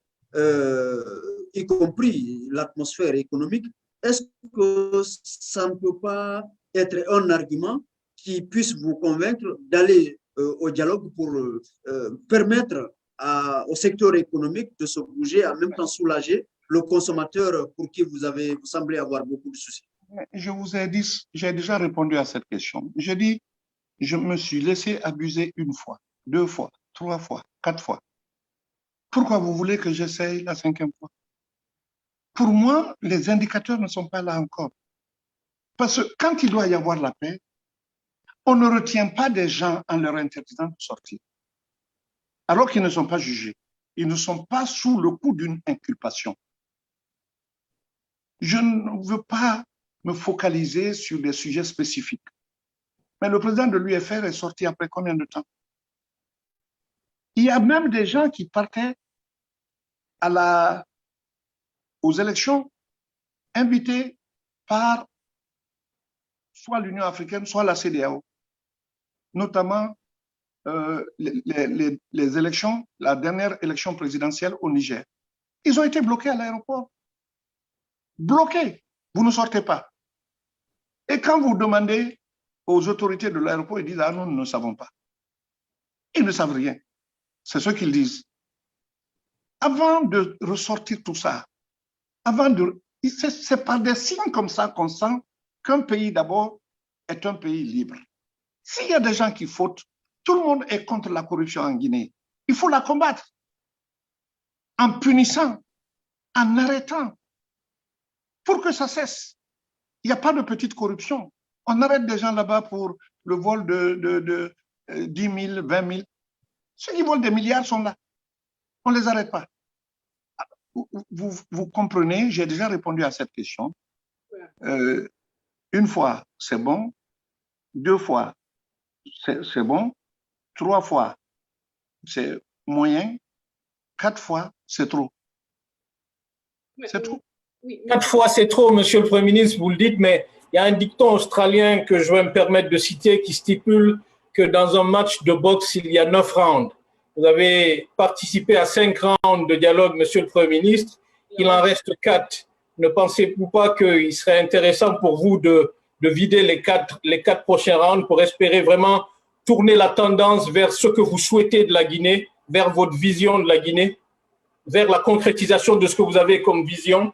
y compris l'atmosphère économique, est-ce que ça ne peut pas être un argument qui puisse vous convaincre d'aller au dialogue pour permettre au secteur économique de se bouger, en même temps soulager le consommateur pour qui vous semblez avoir beaucoup de soucis? Je vous ai dit, j'ai déjà répondu à cette question. Je dis, je me suis laissé abuser 1 fois, 2 fois, 3 fois, 4 fois. Pourquoi vous voulez que j'essaye la 5e fois? Pour moi, les indicateurs ne sont pas là encore. Parce que quand il doit y avoir la paix, on ne retient pas des gens en leur interdisant de sortir. Alors qu'ils ne sont pas jugés. Ils ne sont pas sous le coup d'une inculpation. Je ne veux pas me focaliser sur des sujets spécifiques. Mais le président de l'UFR est sorti après combien de temps? Il y a même des gens qui partaient aux élections invités par soit l'Union africaine, soit la CEDEAO, notamment les élections, la dernière élection présidentielle au Niger. Ils ont été bloqués à l'aéroport. Bloqués. Vous ne sortez pas. Et quand vous demandez aux autorités de l'aéroport, ils disent « Ah non, nous ne savons pas ». Ils ne savent rien. C'est ce qu'ils disent. Avant de ressortir tout ça, c'est par des signes comme ça qu'on sent qu'un pays d'abord est un pays libre. S'il y a des gens qui fautent, tout le monde est contre la corruption en Guinée. Il faut la combattre en punissant, en arrêtant, pour que ça cesse. Il n'y a pas de petite corruption. On arrête des gens là-bas pour le vol de 10 000, 20 000. Ceux qui volent des milliards sont là. On ne les arrête pas. Vous comprenez, j'ai déjà répondu à cette question. 1 fois, c'est bon. 2 fois, c'est bon. 3 fois, c'est moyen. 4 fois, c'est trop. C'est tout. 4 fois, c'est trop, Monsieur le Premier ministre, vous le dites, mais il y a un dicton australien que je vais me permettre de citer qui stipule que dans un match de boxe, il y a 9 rounds. Vous avez participé à 5 rounds de dialogue, Monsieur le Premier ministre. Il en reste 4. Ne pensez-vous pas qu'il serait intéressant pour vous de vider les 4 prochains rounds pour espérer vraiment tourner la tendance vers ce que vous souhaitez de la Guinée, vers votre vision de la Guinée, vers la concrétisation de ce que vous avez comme vision?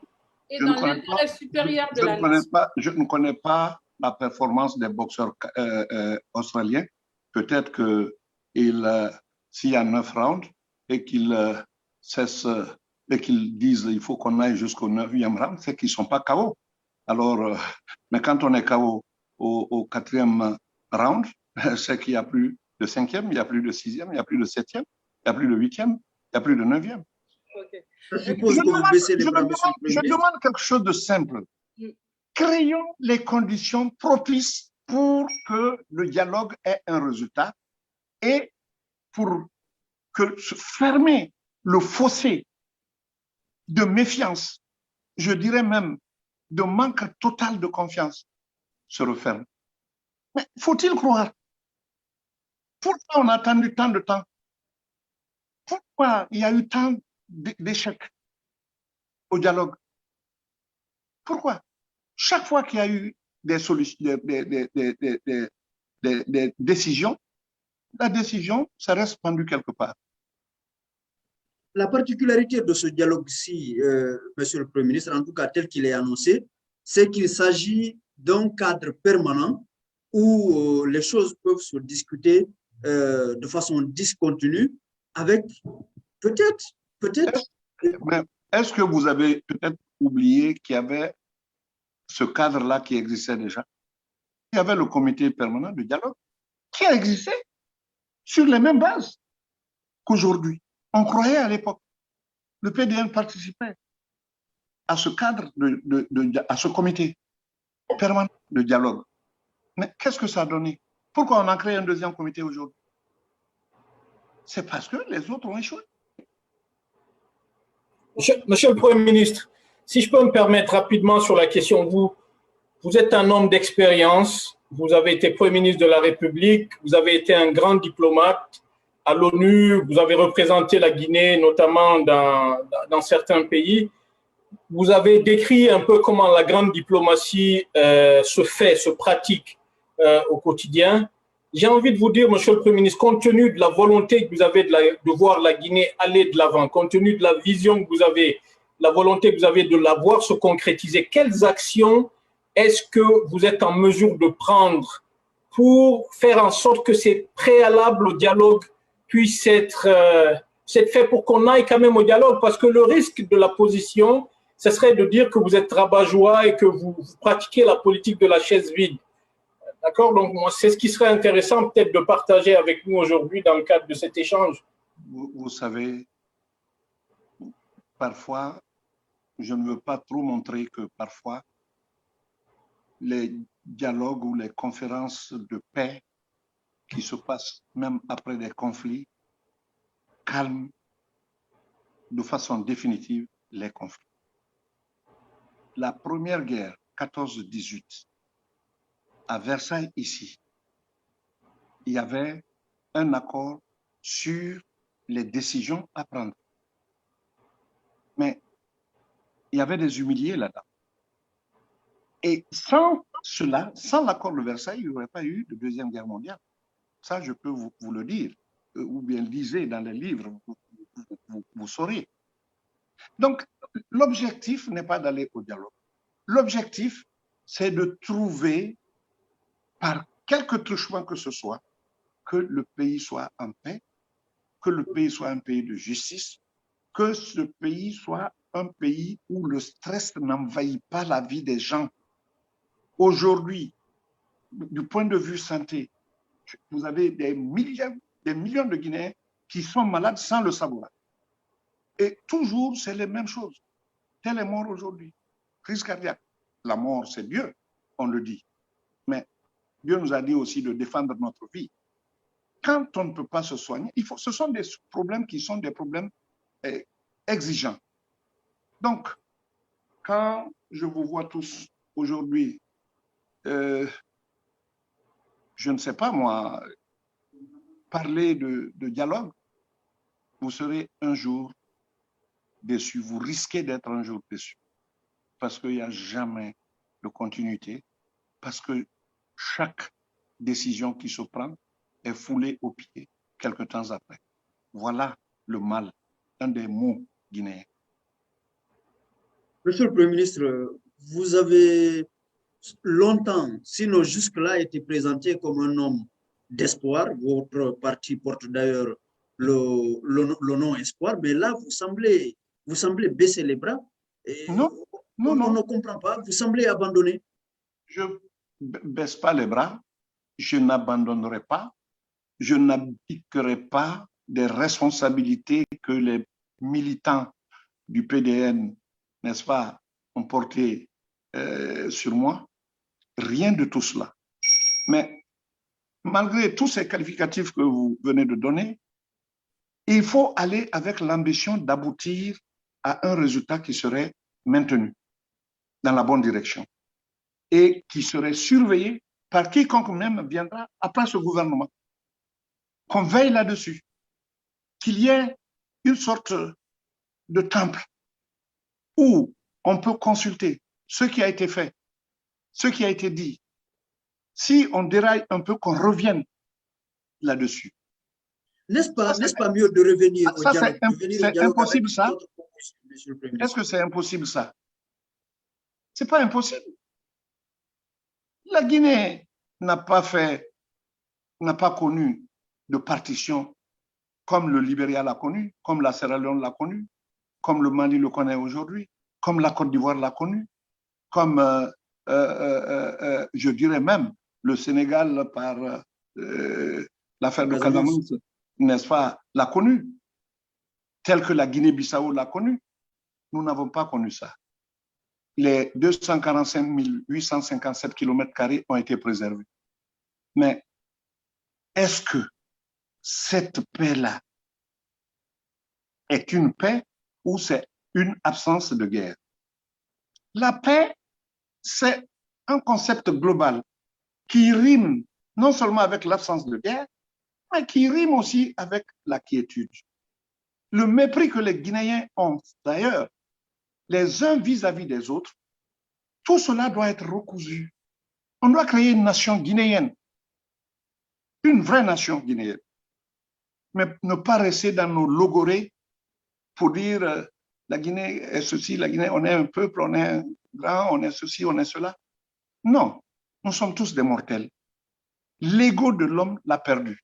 Et dans l'intérêt supérieur de la nation. Je ne connais pas la performance des boxeurs australiens. Peut-être que s'il y a 9 rounds et qu'ils cessent et qu'ils disent il faut qu'on aille jusqu'au 9e round, c'est qu'ils ne sont pas KO. Alors, mais quand on est KO au 4e round, c'est qu'il n'y a plus de 5e, il n'y a plus de 6e, il n'y a plus de 7e, il n'y a plus de 8e, il n'y a plus de 9e. Okay. Je demande quelque chose de simple. Créons les conditions propices pour que le dialogue ait un résultat et pour que fermer le fossé de méfiance, je dirais même de manque total de confiance, se referme. Mais faut-il croire? Pourquoi on a attendu tant de temps? Pourquoi il y a eu tant d'échecs au dialogue? Pourquoi? Chaque fois qu'il y a eu des solutions, des décisions, la décision, ça reste pendu quelque part. La particularité de ce dialogue-ci, Monsieur le Premier ministre, en tout cas tel qu'il est annoncé, c'est qu'il s'agit d'un cadre permanent où les choses peuvent se discuter de façon discontinue avec peut-être. Mais est-ce que vous avez peut-être oublié qu'il y avait ce cadre-là qui existait déjà? Il y avait le comité permanent de dialogue qui a existé sur les mêmes bases qu'aujourd'hui. On croyait à l'époque. Le PDN participait à ce cadre, à ce comité permanent de dialogue. Mais qu'est-ce que ça a donné? Pourquoi on a créé un 2e comité aujourd'hui? C'est parce que les autres ont échoué. Monsieur le Premier ministre, si je peux me permettre rapidement sur la question, vous êtes un homme d'expérience, vous avez été Premier ministre de la République, vous avez été un grand diplomate à l'ONU, vous avez représenté la Guinée, notamment dans certains pays. Vous avez décrit un peu comment la grande diplomatie se pratique au quotidien. J'ai envie de vous dire, Monsieur le Premier ministre, compte tenu de la volonté que vous avez de voir la Guinée aller de l'avant, compte tenu de la vision que vous avez, la volonté que vous avez de la voir se concrétiser, quelles actions est-ce que vous êtes en mesure de prendre pour faire en sorte que ces préalables au dialogue puissent être faits pour qu'on aille quand même au dialogue? Parce que le risque de la position, ce serait de dire que vous êtes rabat-joie et que vous pratiquez la politique de la chaise vide. D'accord? Donc, c'est ce qui serait intéressant peut-être de partager avec nous aujourd'hui dans le cadre de cet échange. Vous savez, parfois, je ne veux pas trop montrer que parfois, les dialogues ou les conférences de paix qui se passent même après des conflits calment de façon définitive les conflits. La première guerre, 14-18, à Versailles, ici, il y avait un accord sur les décisions à prendre. Mais il y avait des humiliés là-dedans. Et sans cela, sans l'accord de Versailles, il n'y aurait pas eu de Deuxième Guerre mondiale. Ça, je peux vous le dire. Ou bien lisez dans les livres, vous saurez. Donc, l'objectif n'est pas d'aller au dialogue. L'objectif, c'est de trouver, par quelque truchement que ce soit, que le pays soit en paix, que le pays soit un pays de justice, que ce pays soit un pays où le stress n'envahit pas la vie des gens. Aujourd'hui, du point de vue santé, vous avez des millions de Guinéens qui sont malades sans le savoir. Et toujours, c'est les mêmes choses. Tel est mort aujourd'hui. Crise cardiaque. La mort, c'est Dieu, on le dit. Mais Dieu nous a dit aussi de défendre notre vie. Quand on ne peut pas se soigner, ce sont des problèmes qui sont des problèmes exigeants. Donc, quand je vous vois tous aujourd'hui, je ne sais pas moi, parler de dialogue, vous serez un jour déçus. Vous risquez d'être un jour déçus. Parce qu'il n'y a jamais de continuité, parce que chaque décision qui se prend est foulée aux pieds quelque temps après. Voilà le mal, un des mots guinéens. Monsieur le Premier ministre, vous avez longtemps, sinon jusque-là, été présenté comme un homme d'espoir. Votre parti porte d'ailleurs le nom espoir, mais là, vous semblez baisser les bras. Et non. On ne comprend pas. Vous semblez abandonner. Je ne baisse pas les bras. Je n'abandonnerai pas. Je n'abdiquerai pas des responsabilités que les militants du PDN, n'est-ce pas, ont portées sur moi. Rien de tout cela. Mais malgré tous ces qualificatifs que vous venez de donner, il faut aller avec l'ambition d'aboutir à un résultat qui serait maintenu dans la bonne direction et qui serait surveillé par quiconque même viendra après ce gouvernement. Qu'on veille là-dessus, qu'il y ait une sorte de temple où on peut consulter ce qui a été fait, ce qui a été dit. Si on déraille un peu, qu'on revienne là-dessus. N'est-ce pas mieux de revenir au dialogue? C'est impossible ça? Est-ce que c'est impossible ça? C'est pas impossible. La Guinée n'a pas connu de partition comme le Libéria l'a connu, comme la Sierra Leone l'a connu, comme le Mali le connaît aujourd'hui, comme la Côte d'Ivoire l'a connu, comme je dirais même le Sénégal par l'affaire de Casamance, n'est-ce pas, l'a connu, tel que la Guinée-Bissau l'a connu. Nous n'avons pas connu ça. Les 245 857 km² ont été préservés. Mais est-ce que cette paix-là est une paix ou c'est une absence de guerre? La paix, c'est un concept global qui rime non seulement avec l'absence de guerre, mais qui rime aussi avec la quiétude. Le mépris que les Guinéens ont d'ailleurs les uns vis-à-vis des autres, tout cela doit être recousu. On doit créer une nation guinéenne, une vraie nation guinéenne, mais ne pas rester dans nos logorées pour dire la Guinée est ceci, la Guinée, on est un peuple, on est un grand, on est ceci, on est cela. Non, nous sommes tous des mortels. L'ego de l'homme l'a perdu.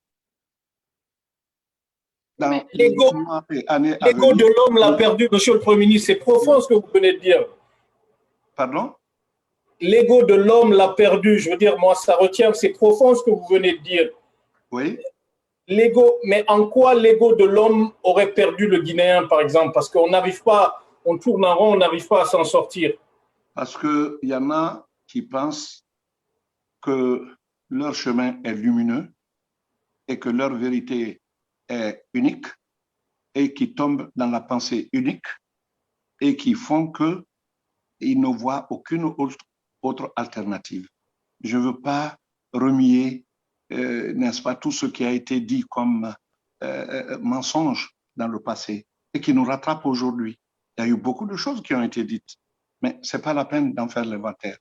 Dans L'ego les mois et années à l'ego venir, de l'homme l'a perdu, monsieur le Premier ministre. C'est profond ce que vous venez de dire. pardon? L'ego de l'homme l'a perdu. Je veux dire, moi, ça retient, c'est profond ce que vous venez de dire. Oui. L'ego, mais en quoi l'ego de l'homme aurait perdu le Guinéen, par exemple? Parce qu'on n'arrive pas, on tourne en rond, on n'arrive pas à s'en sortir. Parce qu'il y en a qui pensent que leur chemin est lumineux et que leur vérité est unique et qui tombent dans la pensée unique et qui font qu'ils ne voient aucune autre alternative. Je ne veux pas remuer, n'est-ce pas, tout ce qui a été dit comme mensonge dans le passé et qui nous rattrape aujourd'hui. Il y a eu beaucoup de choses qui ont été dites, mais ce n'est pas la peine d'en faire l'inventaire.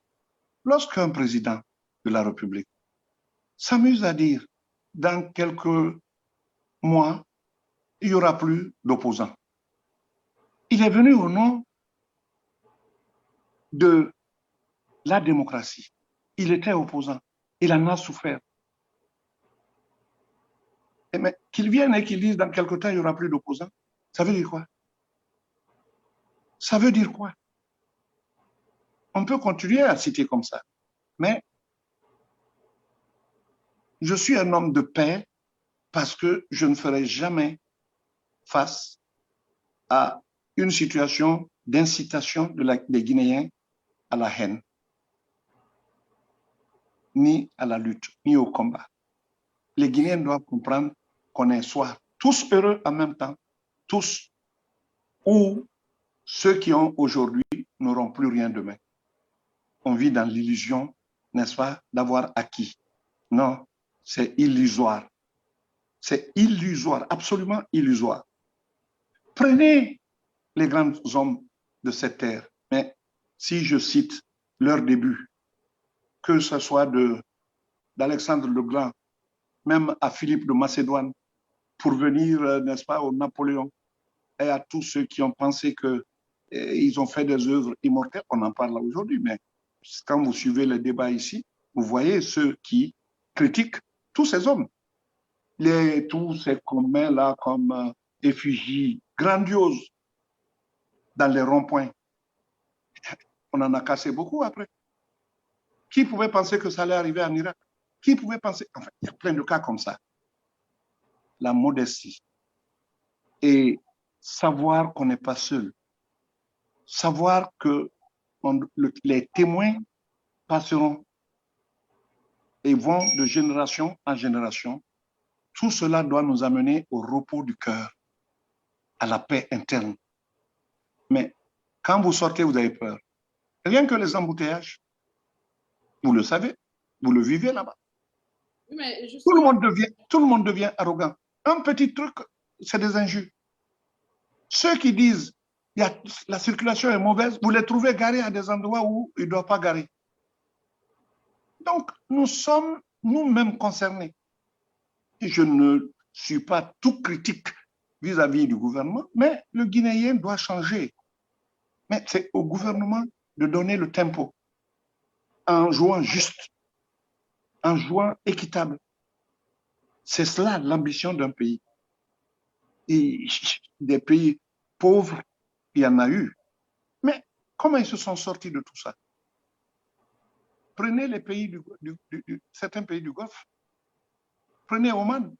Lorsqu'un président de la République s'amuse à dire dans quelques mois, il n'y aura plus d'opposants. Il est venu au nom de la démocratie. Il était opposant. Il en a souffert. Mais qu'il vienne et qu'il dise dans quelque temps, il n'y aura plus d'opposants, ça veut dire quoi? Ça veut dire quoi? On peut continuer à citer comme ça, mais je suis un homme de paix parce que je ne ferai jamais face à une situation d'incitation des Guinéens à la haine, ni à la lutte, ni au combat. Les Guinéens doivent comprendre qu'on est soit tous heureux en même temps, tous, ou ceux qui ont aujourd'hui n'auront plus rien demain. On vit dans l'illusion, n'est-ce pas, d'avoir acquis. Non, c'est illusoire. C'est illusoire, absolument illusoire. Prenez les grands hommes de cette terre, mais si je cite leur début, que ce soit d'Alexandre le Grand, même à Philippe de Macédoine, pour venir, n'est-ce pas, au Napoléon, et à tous ceux qui ont pensé qu'ils ont fait des œuvres immortelles, on en parle aujourd'hui, mais quand vous suivez le débat ici, vous voyez ceux qui critiquent tous ces hommes. Tous ces qu'on met là comme effigies grandioses dans les ronds-points. On en a cassé beaucoup après. Qui pouvait penser que ça allait arriver en Irak? Qui pouvait penser? Enfin, il y a plein de cas comme ça. La modestie et savoir qu'on n'est pas seul. Savoir que les témoins passeront et vont de génération en génération. Tout cela doit nous amener au repos du cœur, à la paix interne. Mais quand vous sortez, vous avez peur. Rien que les embouteillages, vous le savez, vous le vivez là-bas. Mais Tout le monde devient arrogant. Un petit truc, c'est des injures. Ceux qui disent la circulation est mauvaise, vous les trouvez garés à des endroits où ils ne doivent pas garer. Donc, nous sommes nous-mêmes concernés. Et je ne suis pas tout critique vis-à-vis du gouvernement, mais le Guinéen doit changer. Mais c'est au gouvernement de donner le tempo en jouant juste, en jouant équitable. C'est cela l'ambition d'un pays. Et des pays pauvres, il y en a eu. Mais comment ils se sont sortis de tout ça? Prenez les pays certains pays du Golfe. Prenez Oman.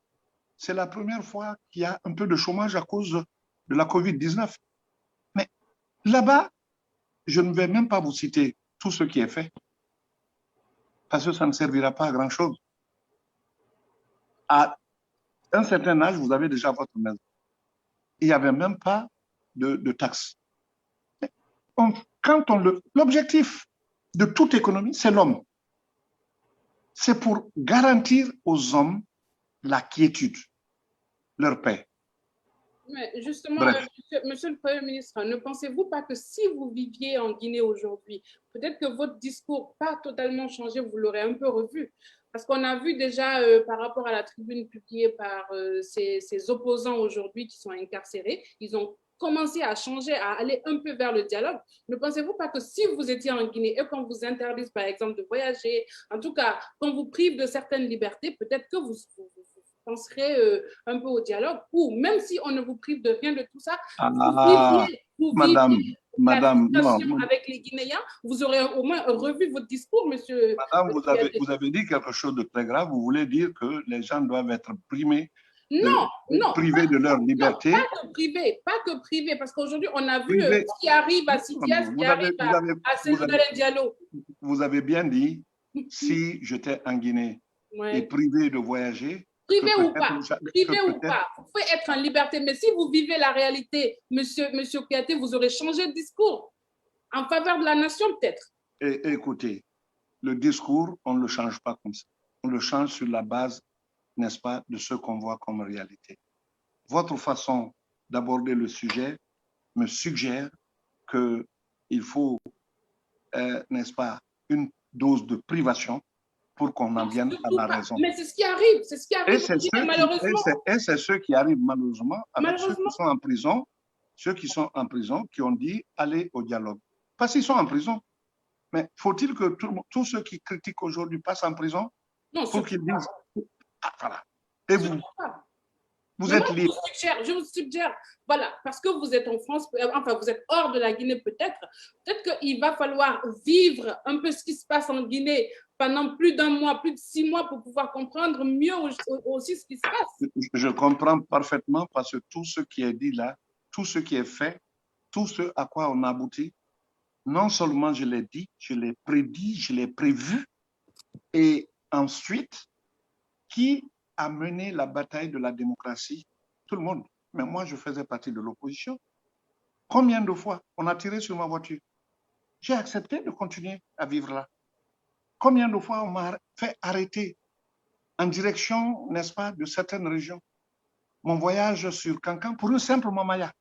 C'est la première fois qu'il y a un peu de chômage à cause de la COVID-19. Mais là-bas, je ne vais même pas vous citer tout ce qui est fait, parce que ça ne servira pas à grand-chose. À un certain âge, vous avez déjà votre maison. Il n'y avait même pas de taxes. L'objectif de toute économie, c'est l'homme. C'est pour garantir aux hommes la quiétude, leur paix. Mais justement, Bref. monsieur le Premier ministre, ne pensez-vous pas que si vous viviez en Guinée aujourd'hui, peut-être que votre discours pas totalement changé, vous l'aurez un peu revu? Parce qu'on a vu déjà par rapport à la tribune publiée par ces opposants aujourd'hui qui sont incarcérés, ils ont commencer à changer, à aller un peu vers le dialogue? Ne pensez-vous pas que si vous étiez en Guinée et qu'on vous interdise, par exemple, de voyager, en tout cas, qu'on vous prive de certaines libertés, peut-être que vous penserez un peu au dialogue, ou même si on ne vous prive de rien de tout ça, vous viviez la situation non, avec les Guinéens, vous aurez au moins revu votre discours, monsieur. Madame, vous avez dit quelque chose de très grave. Vous voulez dire que les gens doivent être primés, privés de leur liberté. Non, pas que privé, parce qu'aujourd'hui, on a vu ce qui arrive à Sidia, ce qui arrive à Sénégal Diallo. Vous avez bien dit, si j'étais en Guinée et privé de voyager. Privé ou pas, vous pouvez être en liberté, mais si vous vivez la réalité, monsieur Kouyaté, vous aurez changé de discours en faveur de la nation, peut-être. Écoutez, le discours, on ne le change pas comme ça. On le change sur la base, n'est-ce pas, de ce qu'on voit comme réalité. Votre façon d'aborder le sujet me suggère qu'il faut, n'est-ce pas, une dose de privation pour qu'on en vienne à la raison. Mais c'est ce qui arrive, malheureusement. Et c'est ceux qui arrivent malheureusement avec ceux qui sont en prison, qui ont dit allez au dialogue. Parce qu'ils sont en prison. Mais faut-il que tous ceux qui critiquent aujourd'hui passent en prison? Non, pour qu'ils disent voilà. Et vous êtes libre. Je vous suggère, voilà, parce que vous êtes en France, enfin vous êtes hors de la Guinée peut-être qu'il va falloir vivre un peu ce qui se passe en Guinée pendant plus d'un mois, plus de 6 mois pour pouvoir comprendre mieux aussi ce qui se passe. Je comprends parfaitement parce que tout ce qui est dit là, tout ce qui est fait, tout ce à quoi on aboutit, non seulement je l'ai dit, je l'ai prédit, je l'ai prévu, et ensuite, qui a mené la bataille de la démocratie? Tout le monde. Mais moi, je faisais partie de l'opposition. Combien de fois on a tiré sur ma voiture? J'ai accepté de continuer à vivre là. Combien de fois on m'a fait arrêter en direction, n'est-ce pas, de certaines régions? Mon voyage sur Cancan pour une simple mamaya.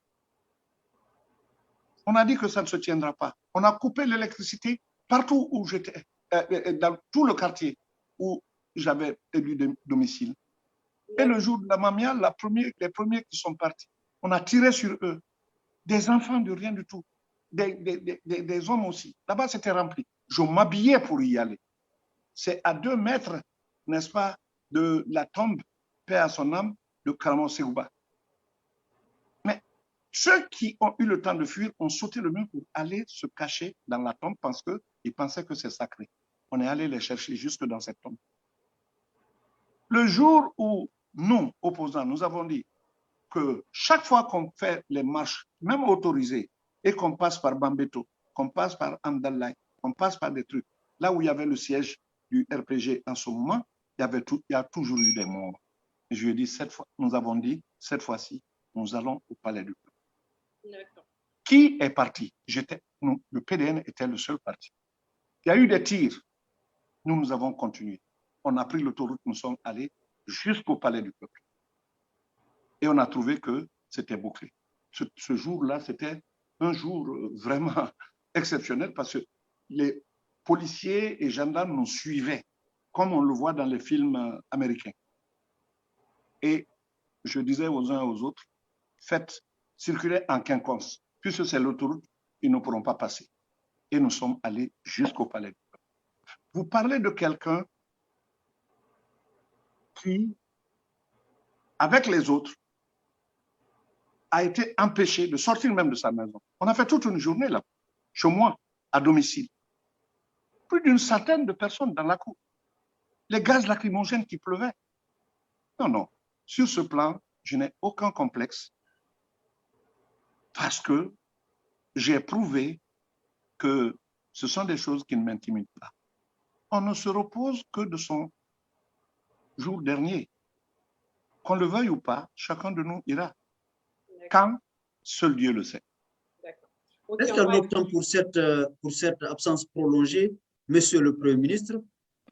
On a dit que ça ne se tiendra pas. On a coupé l'électricité partout où j'étais, dans tout le quartier où j'avais élu domicile. Et le jour de la mamia, les premiers qui sont partis, on a tiré sur eux. Des enfants de rien du tout. Des hommes aussi. Là-bas, c'était rempli. Je m'habillais pour y aller. C'est à 2 mètres, n'est-ce pas, de la tombe, paix à son âme, de Karamo Segouba. Mais ceux qui ont eu le temps de fuir ont sauté le mur pour aller se cacher dans la tombe parce qu'ils pensaient que c'est sacré. On est allé les chercher jusque dans cette tombe. Le jour où nous, opposants, nous avons dit que chaque fois qu'on fait les marches, même autorisées, et qu'on passe par Bambeto, qu'on passe par Amdallah, qu'on passe par des trucs, là où il y avait le siège du RPG en ce moment, il y a toujours eu des morts. Et je lui ai dit, nous avons dit, cette fois-ci, nous allons au palais du peuple. Qui est parti? Le PDN était le seul parti. Il y a eu des tirs. Nous avons continué. On a pris l'autoroute, nous sommes allés jusqu'au palais du peuple. Et on a trouvé que c'était bouclé. Ce jour-là, c'était un jour vraiment exceptionnel parce que les policiers et gendarmes nous suivaient, comme on le voit dans les films américains. Et je disais aux uns et aux autres, faites circuler en quinconce, puisque c'est l'autoroute, ils ne pourront pas passer. Et nous sommes allés jusqu'au palais du peuple. Vous parlez de quelqu'un qui, avec les autres, a été empêché de sortir même de sa maison. On a fait toute une journée là, chez moi, à domicile. Plus d'une centaine de personnes dans la cour. Les gaz lacrymogènes qui pleuvaient. Non, non. Sur ce plan, je n'ai aucun complexe parce que j'ai prouvé que ce sont des choses qui ne m'intimident pas. On ne se repose que de son jour dernier. Qu'on le veuille ou pas, chacun de nous ira. Quand seul Dieu le sait. Est-ce qu'en optant pour cette absence prolongée, Monsieur le Premier ministre,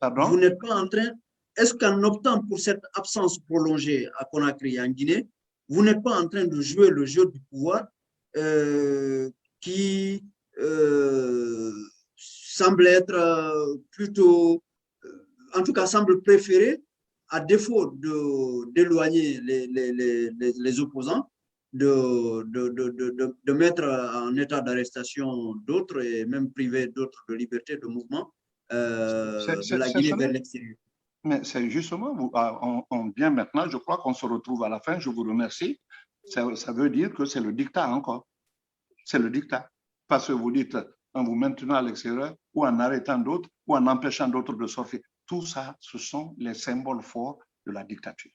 vous n'êtes pas en train, est-ce qu'en optant pour cette absence prolongée à Conakry et en Guinée, vous n'êtes pas en train de jouer le jeu du pouvoir qui semble être plutôt, en tout cas semble préférer, à défaut d'éloigner les opposants, de mettre en état d'arrestation d'autres et même priver d'autres de liberté de mouvement de la Guinée vers l'extérieur. Mais c'est justement, on vient maintenant, je crois qu'on se retrouve à la fin, je vous remercie. Ça veut dire que c'est le dictat encore. C'est le dictat. Parce que vous dites, en vous maintenant à l'extérieur, ou en arrêtant d'autres, ou en empêchant d'autres de sortir. Tout ça, ce sont les symboles forts de la dictature.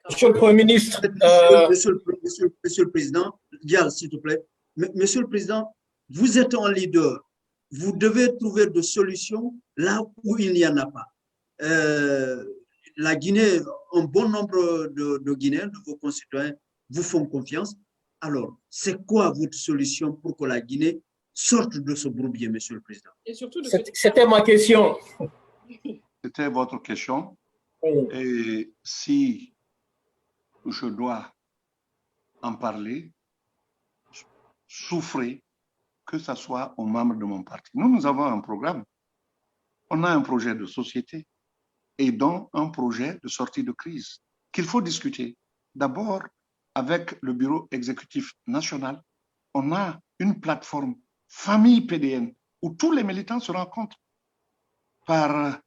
Monsieur le Premier ministre. Monsieur le Président, Dial, s'il te plaît. Monsieur le Président, vous êtes un leader. Vous devez trouver des solutions là où il n'y en a pas. La Guinée, un bon nombre de Guinéens, de vos concitoyens, vous font confiance. Alors, c'est quoi votre solution pour que la Guinée sorte de ce bourbier, Monsieur le Président? C'était ma question. C'était votre question. Oui. Et si je dois en parler, souffrez, que ce soit aux membres de mon parti. Nous avons un programme. On a un projet de société et donc un projet de sortie de crise qu'il faut discuter. D'abord, avec le bureau exécutif national, on a une plateforme famille PDN où tous les militants se rencontrent par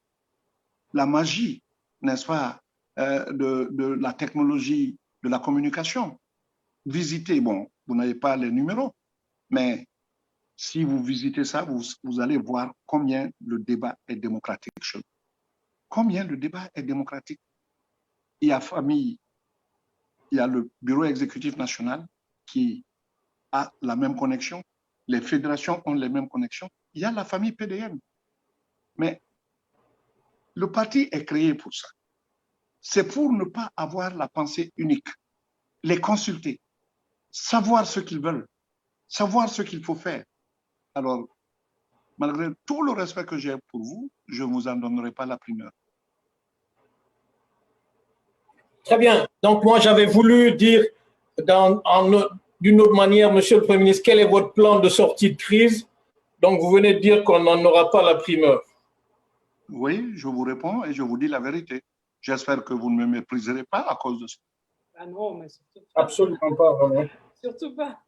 la magie, n'est-ce pas, de la technologie de la communication. Visitez, bon, vous n'avez pas les numéros, mais si vous visitez ça, vous allez voir combien le débat est démocratique chez nous. Combien le débat est démocratique. Il y a famille, il y a le bureau exécutif national qui a la même connexion, les fédérations ont les mêmes connexions, il y a la famille PDN. Mais le parti est créé pour ça. C'est pour ne pas avoir la pensée unique, les consulter, savoir ce qu'ils veulent, savoir ce qu'il faut faire. Alors, malgré tout le respect que j'ai pour vous, je ne vous en donnerai pas la primeur. Très bien. Donc, moi, j'avais voulu dire d'une autre manière, Monsieur le Premier ministre, quel est votre plan de sortie de crise? Donc, vous venez de dire qu'on n'en aura pas la primeur. Oui, je vous réponds et je vous dis la vérité. J'espère que vous ne me mépriserez pas à cause de ça. Ah non, mais surtout pas. Absolument pas, vraiment. Surtout pas.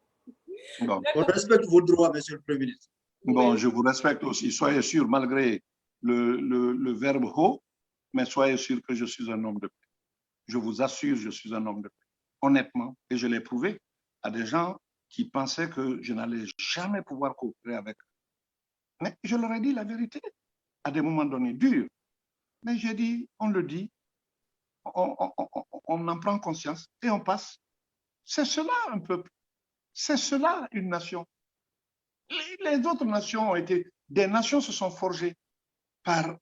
Bon. On respecte vos droits, Monsieur le Premier ministre. Bon, je vous respecte aussi. Soyez sûr, malgré le verbe haut, mais soyez sûr que je suis un homme de paix. Je vous assure, je suis un homme de paix. Honnêtement, et je l'ai prouvé à des gens qui pensaient que je n'allais jamais pouvoir coopérer avec eux. Mais je leur ai dit la vérité à des moments donnés durs. Mais j'ai dit, on le dit, on en prend conscience et on passe. C'est cela un peuple. C'est cela une nation. Les autres nations ont été, des nations se sont forgées par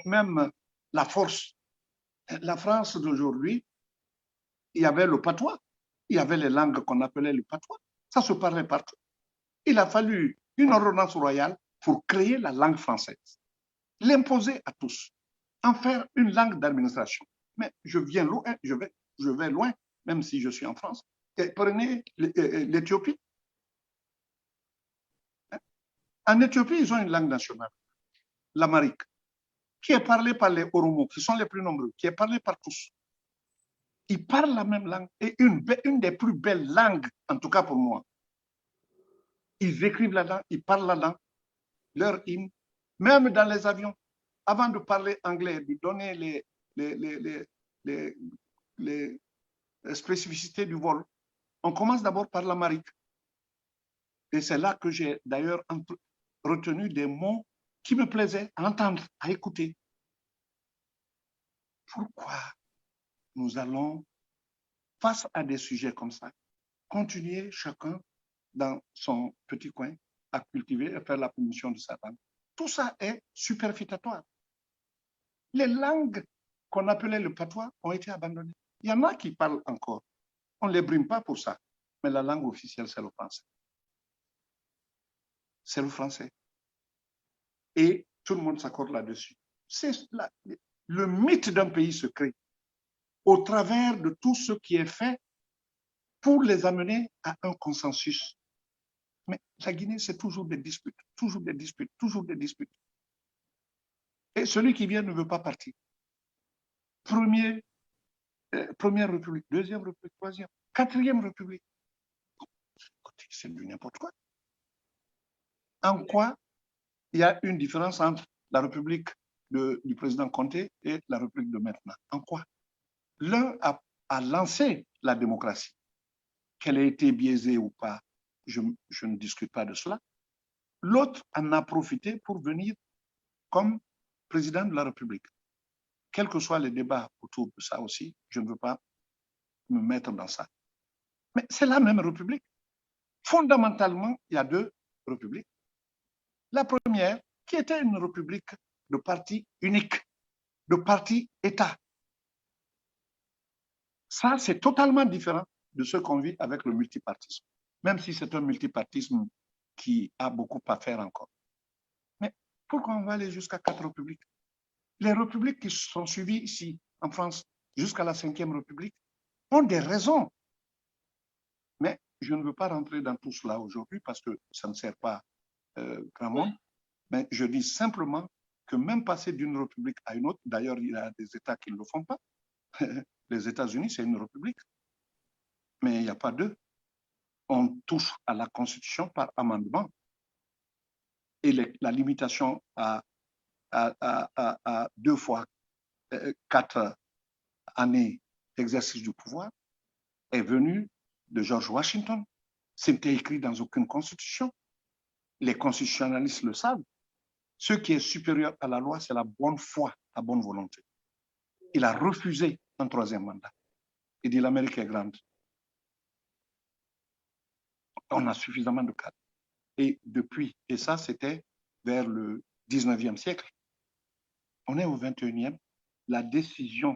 même la force. La France d'aujourd'hui, il y avait le patois, il y avait les langues qu'on appelait le patois, ça se parlait partout. Il a fallu une ordonnance royale pour créer la langue française, l'imposer à tous, en faire une langue d'administration. Mais je viens loin, je vais loin, même si je suis en France. Et prenez l'Éthiopie. En Éthiopie, ils ont une langue nationale, l'amharique, qui est parlée par les Oromos, qui sont les plus nombreux, qui est parlée par tous. Ils parlent la même langue et une des plus belles langues, en tout cas pour moi. Ils écrivent la langue, ils parlent la langue, leur hymne, même dans les avions. Avant de parler anglais, de donner les spécificités du vol, on commence d'abord par l'amharique. Et c'est là que j'ai d'ailleurs retenu des mots qui me plaisaient à entendre, à écouter. Pourquoi nous allons, face à des sujets comme ça, continuer chacun dans son petit coin à cultiver et faire la promotion de sa langue? Tout ça est superfétatoire. Les langues qu'on appelait le patois ont été abandonnées. Il y en a qui parlent encore. On ne les brime pas pour ça. Mais la langue officielle, c'est le français. C'est le français. Et tout le monde s'accorde là-dessus. Le mythe d'un pays se crée au travers de tout ce qui est fait pour les amener à un consensus. Mais la Guinée, c'est toujours des disputes, toujours des disputes, toujours des disputes. Et celui qui vient ne veut pas partir. Premier Première République, Deuxième République, Troisième, Quatrième République. C'est du n'importe quoi. En quoi il y a une différence entre la République du président Conté et la République de maintenant? En quoi? L'un a lancé la démocratie. Qu'elle ait été biaisée ou pas, je ne discute pas de cela. L'autre en a profité pour venir comme président de la République. Quels que soient les débats autour de ça aussi, je ne veux pas me mettre dans ça. Mais c'est la même République. Fondamentalement, il y a deux républiques. La première, qui était une république de parti unique, de parti État. Ça, c'est totalement différent de ce qu'on vit avec le multipartisme, même si c'est un multipartisme qui a beaucoup à faire encore. Mais pourquoi on va aller jusqu'à 4 républiques? Les républiques qui sont suivies ici, en France, jusqu'à la 5e République, ont des raisons. Mais je ne veux pas rentrer dans tout cela aujourd'hui parce que ça ne sert pas grand monde. Mais je dis simplement que même passer d'une république à une autre, d'ailleurs, il y a des États qui ne le font pas. Les États-Unis, c'est une république, mais il n'y a pas deux. On touche à la Constitution par amendement. Et la limitation à 2 fois 4 années d'exercice du pouvoir est venue de George Washington. Ce n'était écrit dans aucune constitution. Les constitutionnalistes le savent. Ce qui est supérieur à la loi, c'est la bonne foi, la bonne volonté. Il a refusé un 3e mandat. Il dit l'Amérique est grande. On a suffisamment de cadres. Et depuis, et ça c'était vers le 19e siècle, on est au 21e, la décision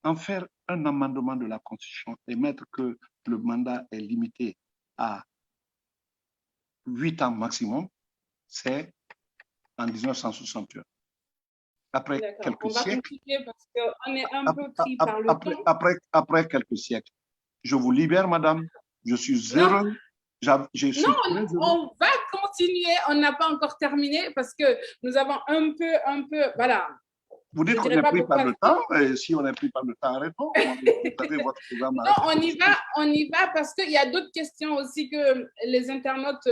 en faire un amendement de la Constitution et mettre que le mandat est limité à 8 ans maximum, c'est en 1961. Après quelques siècles, parce qu'on est un peu pris par le temps. Après quelques siècles, je vous libère, madame, je suis heureux. On va continuer, on n'a pas encore terminé parce que nous avons un peu, voilà. Vous dites qu'on n'est pris par le temps, et si on n'est pris par le temps, arrêtons. Vous avez votre programme. Non, on y va parce qu'il y a d'autres questions aussi que les internautes,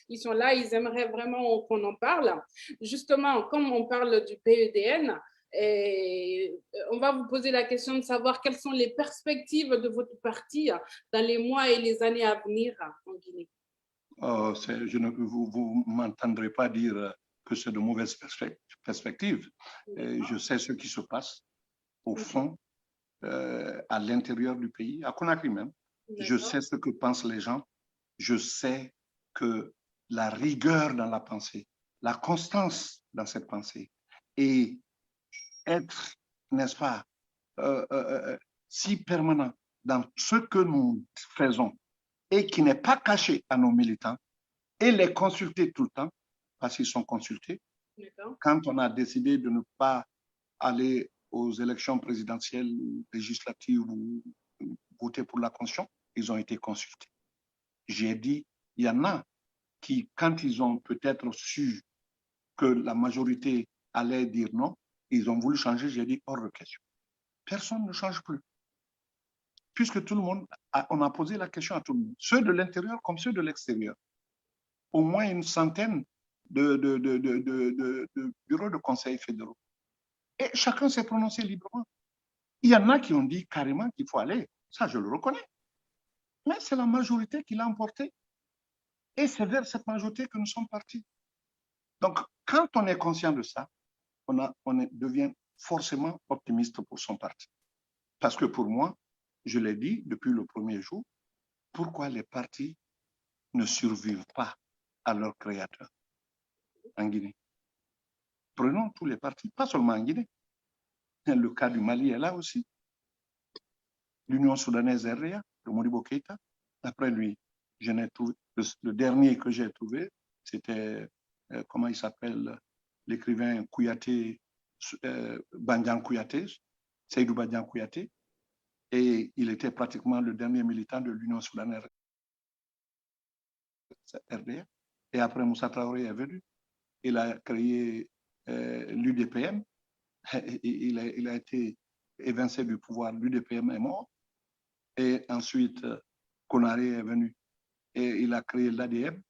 ils sont là, ils aimeraient vraiment qu'on en parle. Justement, comme on parle du PEDN, et on va vous poser la question de savoir quelles sont les perspectives de votre parti dans les mois et les années à venir en Guinée. Vous ne m'entendrez pas dire que c'est de mauvaises perspectives. Je sais ce qui se passe au fond, à l'intérieur du pays, à Conakry même. Je sais ce que pensent les gens. Je sais que la rigueur dans la pensée, la constance dans cette pensée et être, n'est-ce pas, si permanent dans ce que nous faisons et qui n'est pas caché à nos militants et les consulter tout le temps, parce qu'ils sont consultés. Quand on a décidé de ne pas aller aux élections présidentielles, législatives ou voter pour la Constitution, ils ont été consultés. J'ai dit, il y en a qui, quand ils ont peut-être su que la majorité allait dire non, ils ont voulu changer, j'ai dit hors de question. Personne ne change plus. Puisque tout le monde, on a posé la question à tout le monde, ceux de l'intérieur comme ceux de l'extérieur. Au moins une centaine de bureaux de conseil fédéraux. Et chacun s'est prononcé librement. Il y en a qui ont dit carrément qu'il faut aller. Ça, je le reconnais. Mais c'est la majorité qui l'a emporté. Et c'est vers cette majorité que nous sommes partis. Donc, quand on est conscient de ça, on devient forcément optimiste pour son parti. Parce que pour moi, je l'ai dit depuis le premier jour, pourquoi les partis ne survivent pas à leur créateur en Guinée? Prenons tous les partis, pas seulement en Guinée. Le cas du Mali est là aussi. L'Union soudanaise RDA, de Modibo Keïta. Après lui, le dernier que j'ai trouvé, c'était, comment il s'appelle, l'écrivain Kouyaté, Bandian Kouyaté, Seydou Bandian Kouyaté. Et il était pratiquement le dernier militant de l'Union soudanaise RDA. Et après, Moussa Traoré est venu. Il a créé l'UDPM. Il a été évincé du pouvoir, l'UDPM est mort. Et ensuite, Konaré est venu et il a créé l'ADM.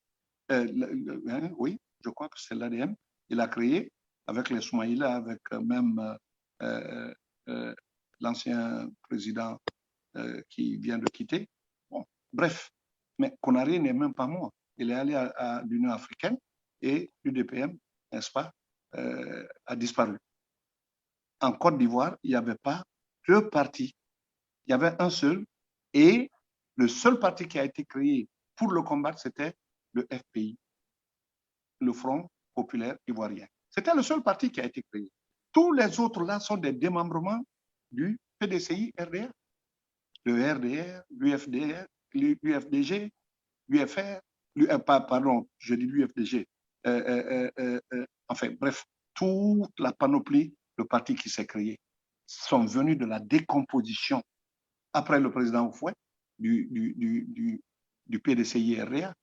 Oui, je crois que c'est l'ADM. Il a créé avec les Soumaïla, avec même l'ancien président qui vient de quitter. Bon, bref, mais Konaré n'est même pas mort. Il est allé à l'Union africaine et l'UDPM, n'est-ce pas, a disparu. En Côte d'Ivoire, il n'y avait pas deux partis. Il y avait un seul et le seul parti qui a été créé pour le combattre, c'était le FPI, le Front populaire ivoirien. C'était le seul parti qui a été créé. Tous les autres là sont des démembrements du PDCI-RDA. Le RDR, l'UFDR, l'UFDG, l'UFR, pardon, je dis l'UFDG. Enfin, bref, toute la panoplie de partis qui s'est créé sont venus de la décomposition après le président Oufouet du PDCI-RDA.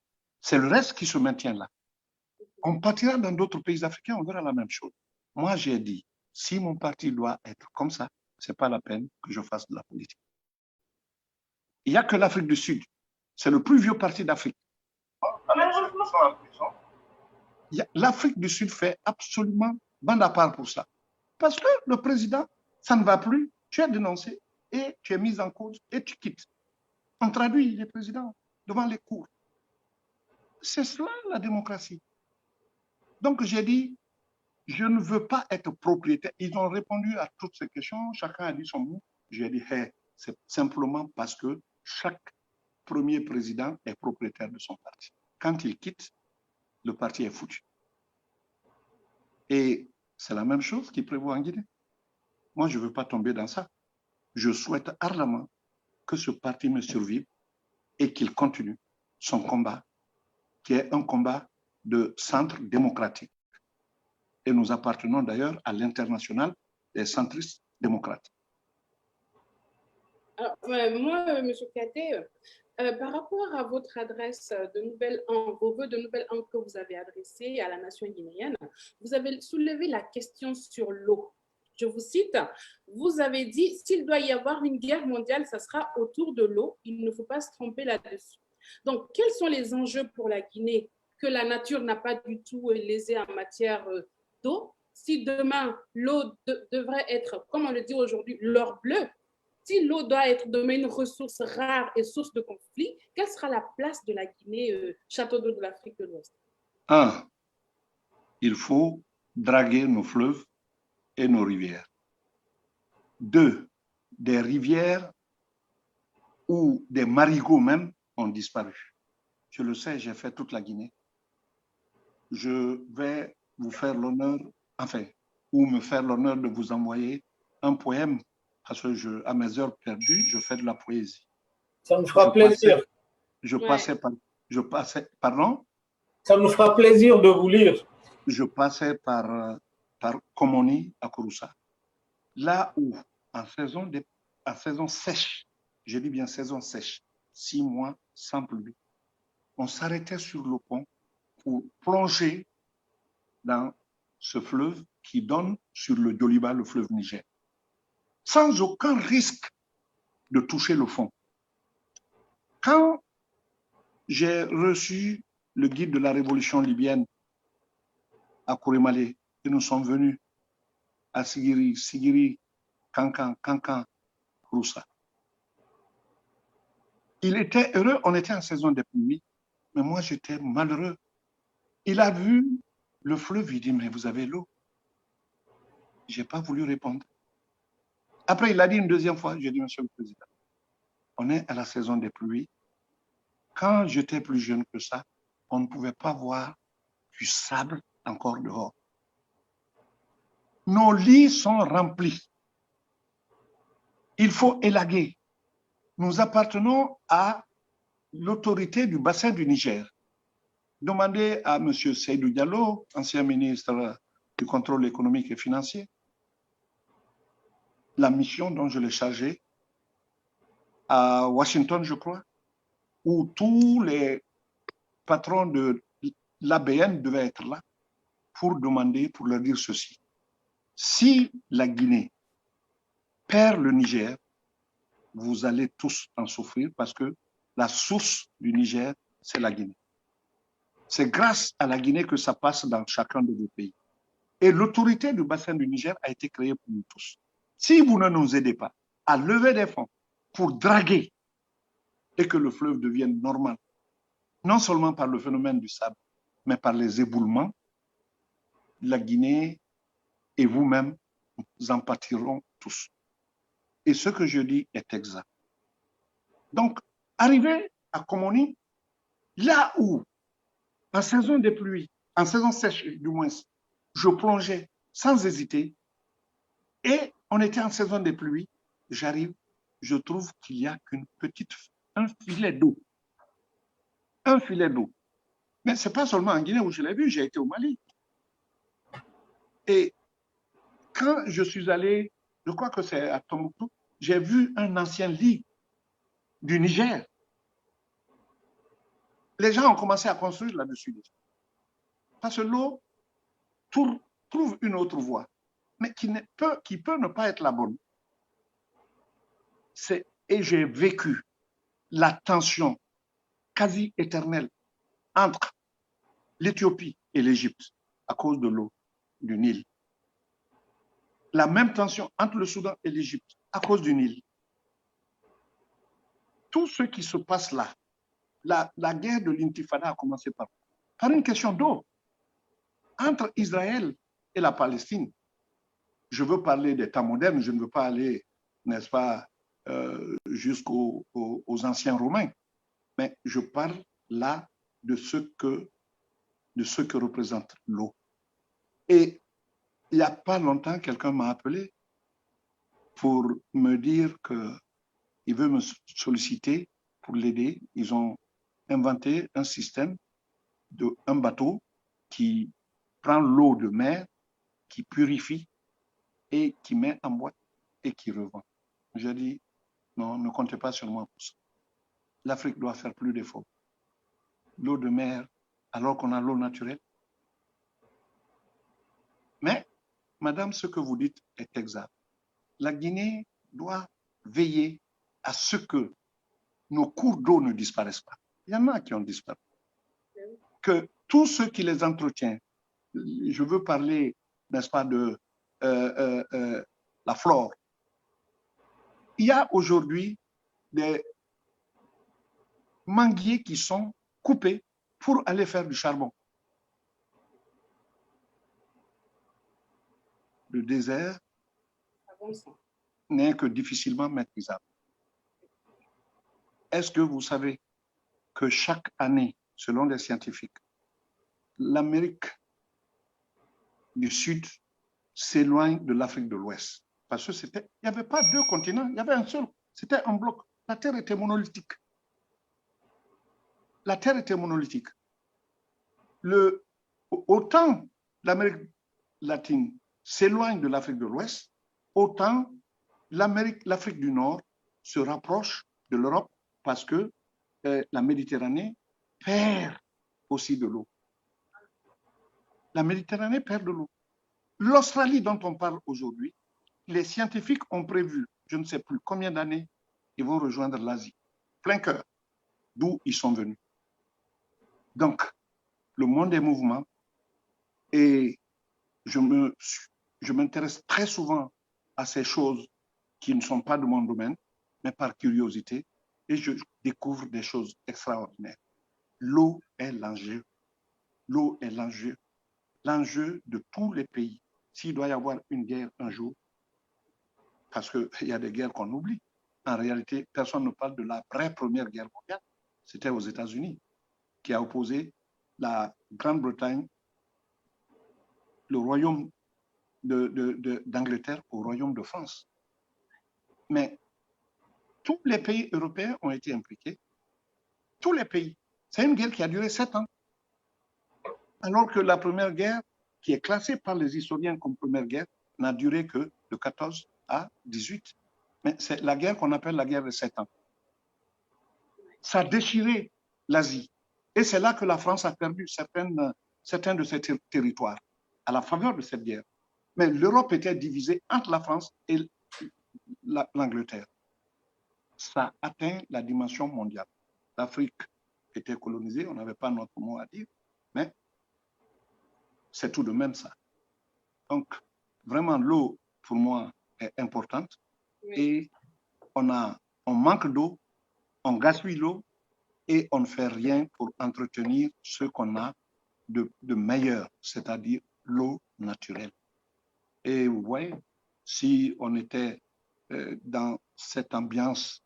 C'est le reste qui se maintient là. On partira dans d'autres pays africains, on verra la même chose. Moi, j'ai dit, si mon parti doit être comme ça, ce n'est pas la peine que je fasse de la politique. Il n'y a que l'Afrique du Sud. C'est le plus vieux parti d'Afrique. L'Afrique du Sud fait absolument bande à part pour ça. Parce que le président, ça ne va plus, tu es dénoncé et tu es mis en cause et tu quittes. On traduit les présidents devant les cours. C'est cela la démocratie. Donc j'ai dit, je ne veux pas être propriétaire. Ils ont répondu à toutes ces questions, chacun a dit son mot. J'ai dit, hey, c'est simplement parce que chaque premier président est propriétaire de son parti. Quand il quitte, le parti est foutu. Et c'est la même chose qui prévaut en Guinée. Moi, je ne veux pas tomber dans ça. Je souhaite ardemment que ce parti me survive et qu'il continue son combat, qui est un combat de centre démocratique. Et nous appartenons d'ailleurs à l'international des centristes démocrates. Alors, moi, M. Katé, par rapport à votre adresse de Nouvel An, vos vœux de Nouvel An que vous avez adressés à la nation guinéenne, vous avez soulevé la question sur l'eau. Je vous cite, vous avez dit, s'il doit y avoir une guerre mondiale, ça sera autour de l'eau. Il ne faut pas se tromper là-dessus. Donc, quels sont les enjeux pour la Guinée que la nature n'a pas du tout lésé en matière d'eau? Si demain, l'eau devrait être, comme on le dit aujourd'hui, l'or bleu, si l'eau doit être demain une ressource rare et source de conflit, quelle sera la place de la Guinée, château d'eau de l'Afrique de l'Ouest? 1. Il faut draguer nos fleuves et nos rivières. 2. Des rivières ou des marigots même ont disparu. Je le sais, j'ai fait toute la Guinée. Je vais vous faire l'honneur, enfin, ou me faire l'honneur de vous envoyer un poème, parce que à mes heures perdues, je fais de la poésie. Ça me fera plaisir. Pardon? Ça nous fera plaisir de vous lire. Je passais par Komoni à Kouroussa. Là où, en saison sèche, je dis bien saison sèche, 6 mois sans pluie, on s'arrêtait sur le pont pour plonger dans ce fleuve qui donne sur le Doliba, le fleuve Niger, sans aucun risque de toucher le fond. Quand j'ai reçu le guide de la révolution libyenne à Kourémalé, et nous sommes venus à Sigiri, Kankan, Kouroussa. Il était heureux, on était en saison des pluies, mais moi j'étais malheureux. Il a vu le fleuve, il dit, mais vous avez l'eau. Je n'ai pas voulu répondre. Après, il a dit une deuxième fois, j'ai dit, Monsieur le Président, on est à la saison des pluies. Quand j'étais plus jeune que ça, on ne pouvait pas voir du sable encore dehors. Nos lits sont remplis. Il faut élaguer. Nous appartenons à l'autorité du bassin du Niger. Demandez à M. Seydou Diallo, ancien ministre du contrôle économique et financier, la mission dont je l'ai chargée à Washington, je crois, où tous les patrons de l'ABN devaient être là pour demander, pour leur dire ceci. Si la Guinée perd le Niger, vous allez tous en souffrir parce que la source du Niger, c'est la Guinée. C'est grâce à la Guinée que ça passe dans chacun de vos pays. Et l'autorité du bassin du Niger a été créée pour nous tous. Si vous ne nous aidez pas à lever des fonds pour draguer et que le fleuve devienne normal, non seulement par le phénomène du sable, mais par les éboulements, la Guinée et vous-même, vous en pâtiront tous. Et ce que je dis est exact. Donc, arrivé à Komoni, là où, en saison des pluies, en saison sèche du moins, je plongeais sans hésiter, et on était en saison des pluies, j'arrive, je trouve qu'il y a un filet d'eau. Un filet d'eau. Mais ce n'est pas seulement en Guinée où je l'ai vu, j'ai été au Mali. Et quand je suis allé, je crois que c'est à Tombouctou, j'ai vu un ancien lit du Niger. Les gens ont commencé à construire là-dessus. Parce que l'eau trouve une autre voie, mais qui peut ne pas être la bonne. Et j'ai vécu la tension quasi éternelle entre l'Éthiopie et l'Égypte à cause de l'eau du Nil. La même tension entre le Soudan et l'Égypte à cause du Nil. Tout ce qui se passe là, la guerre de l'Intifada a commencé par une question d'eau. Entre Israël et la Palestine, je veux parler des temps modernes, je ne veux pas aller, n'est-ce pas, jusqu'aux anciens Romains, mais je parle là de ce que représente l'eau. Et il n'y a pas longtemps, quelqu'un m'a appelé pour me dire qu'il veut me solliciter pour l'aider. Ils ont inventé un système d'un bateau qui prend l'eau de mer, qui purifie et qui met en boîte et qui revend. J'ai dit, non, ne comptez pas sur moi pour ça. L'Afrique doit faire plus d'efforts. L'eau de mer, alors qu'on a l'eau naturelle. Mais, madame, ce que vous dites est exact. La Guinée doit veiller à ce que nos cours d'eau ne disparaissent pas. Il y en a qui ont disparu. Que tous ceux qui les entretiennent, je veux parler, n'est-ce pas, de la flore. Il y a aujourd'hui des manguiers qui sont coupés pour aller faire du charbon. Le désert n'est que difficilement maîtrisable. Est-ce que vous savez que chaque année, selon les scientifiques, l'Amérique du Sud s'éloigne de l'Afrique de l'Ouest? Parce qu'il n'y avait pas deux continents, il y avait un seul. C'était un bloc. La Terre était monolithique. La Terre était monolithique. Autant l'Amérique latine s'éloigne de l'Afrique de l'Ouest, autant l'Afrique du Nord se rapproche de l'Europe parce que la Méditerranée perd aussi de l'eau. La Méditerranée perd de l'eau. L'Australie dont on parle aujourd'hui, les scientifiques ont prévu, je ne sais plus combien d'années, ils vont rejoindre l'Asie, plein cœur, d'où ils sont venus. Donc, le monde des mouvements, et je m'intéresse très souvent à ces choses qui ne sont pas de mon domaine, mais par curiosité, et je découvre des choses extraordinaires. L'eau est l'enjeu. L'eau est l'enjeu. L'enjeu de tous les pays. S'il doit y avoir une guerre un jour, parce qu'il y a des guerres qu'on oublie. En réalité, personne ne parle de la vraie Première Guerre mondiale. C'était aux États-Unis qui a opposé la Grande-Bretagne, le royaume d'Angleterre au royaume de France. Mais tous les pays européens ont été impliqués. Tous les pays. C'est une guerre qui a duré 7 ans. Alors que la Première Guerre, qui est classée par les historiens comme Première Guerre, n'a duré que de 14 à 18. Mais c'est la guerre qu'on appelle la guerre de 7 ans. Ça a déchiré l'Asie. Et c'est là que la France a perdu certains de ses territoires à la faveur de cette guerre. Mais l'Europe était divisée entre la France et l'Angleterre, ça atteint la dimension mondiale. L'Afrique était colonisée, on n'avait pas notre mot à dire, mais c'est tout de même ça. Donc, vraiment, l'eau, pour moi, est importante. Oui. Et on manque d'eau, on gaspille l'eau et on ne fait rien pour entretenir ce qu'on a de meilleur, c'est-à-dire l'eau naturelle. Et vous voyez, si on était dans cette ambiance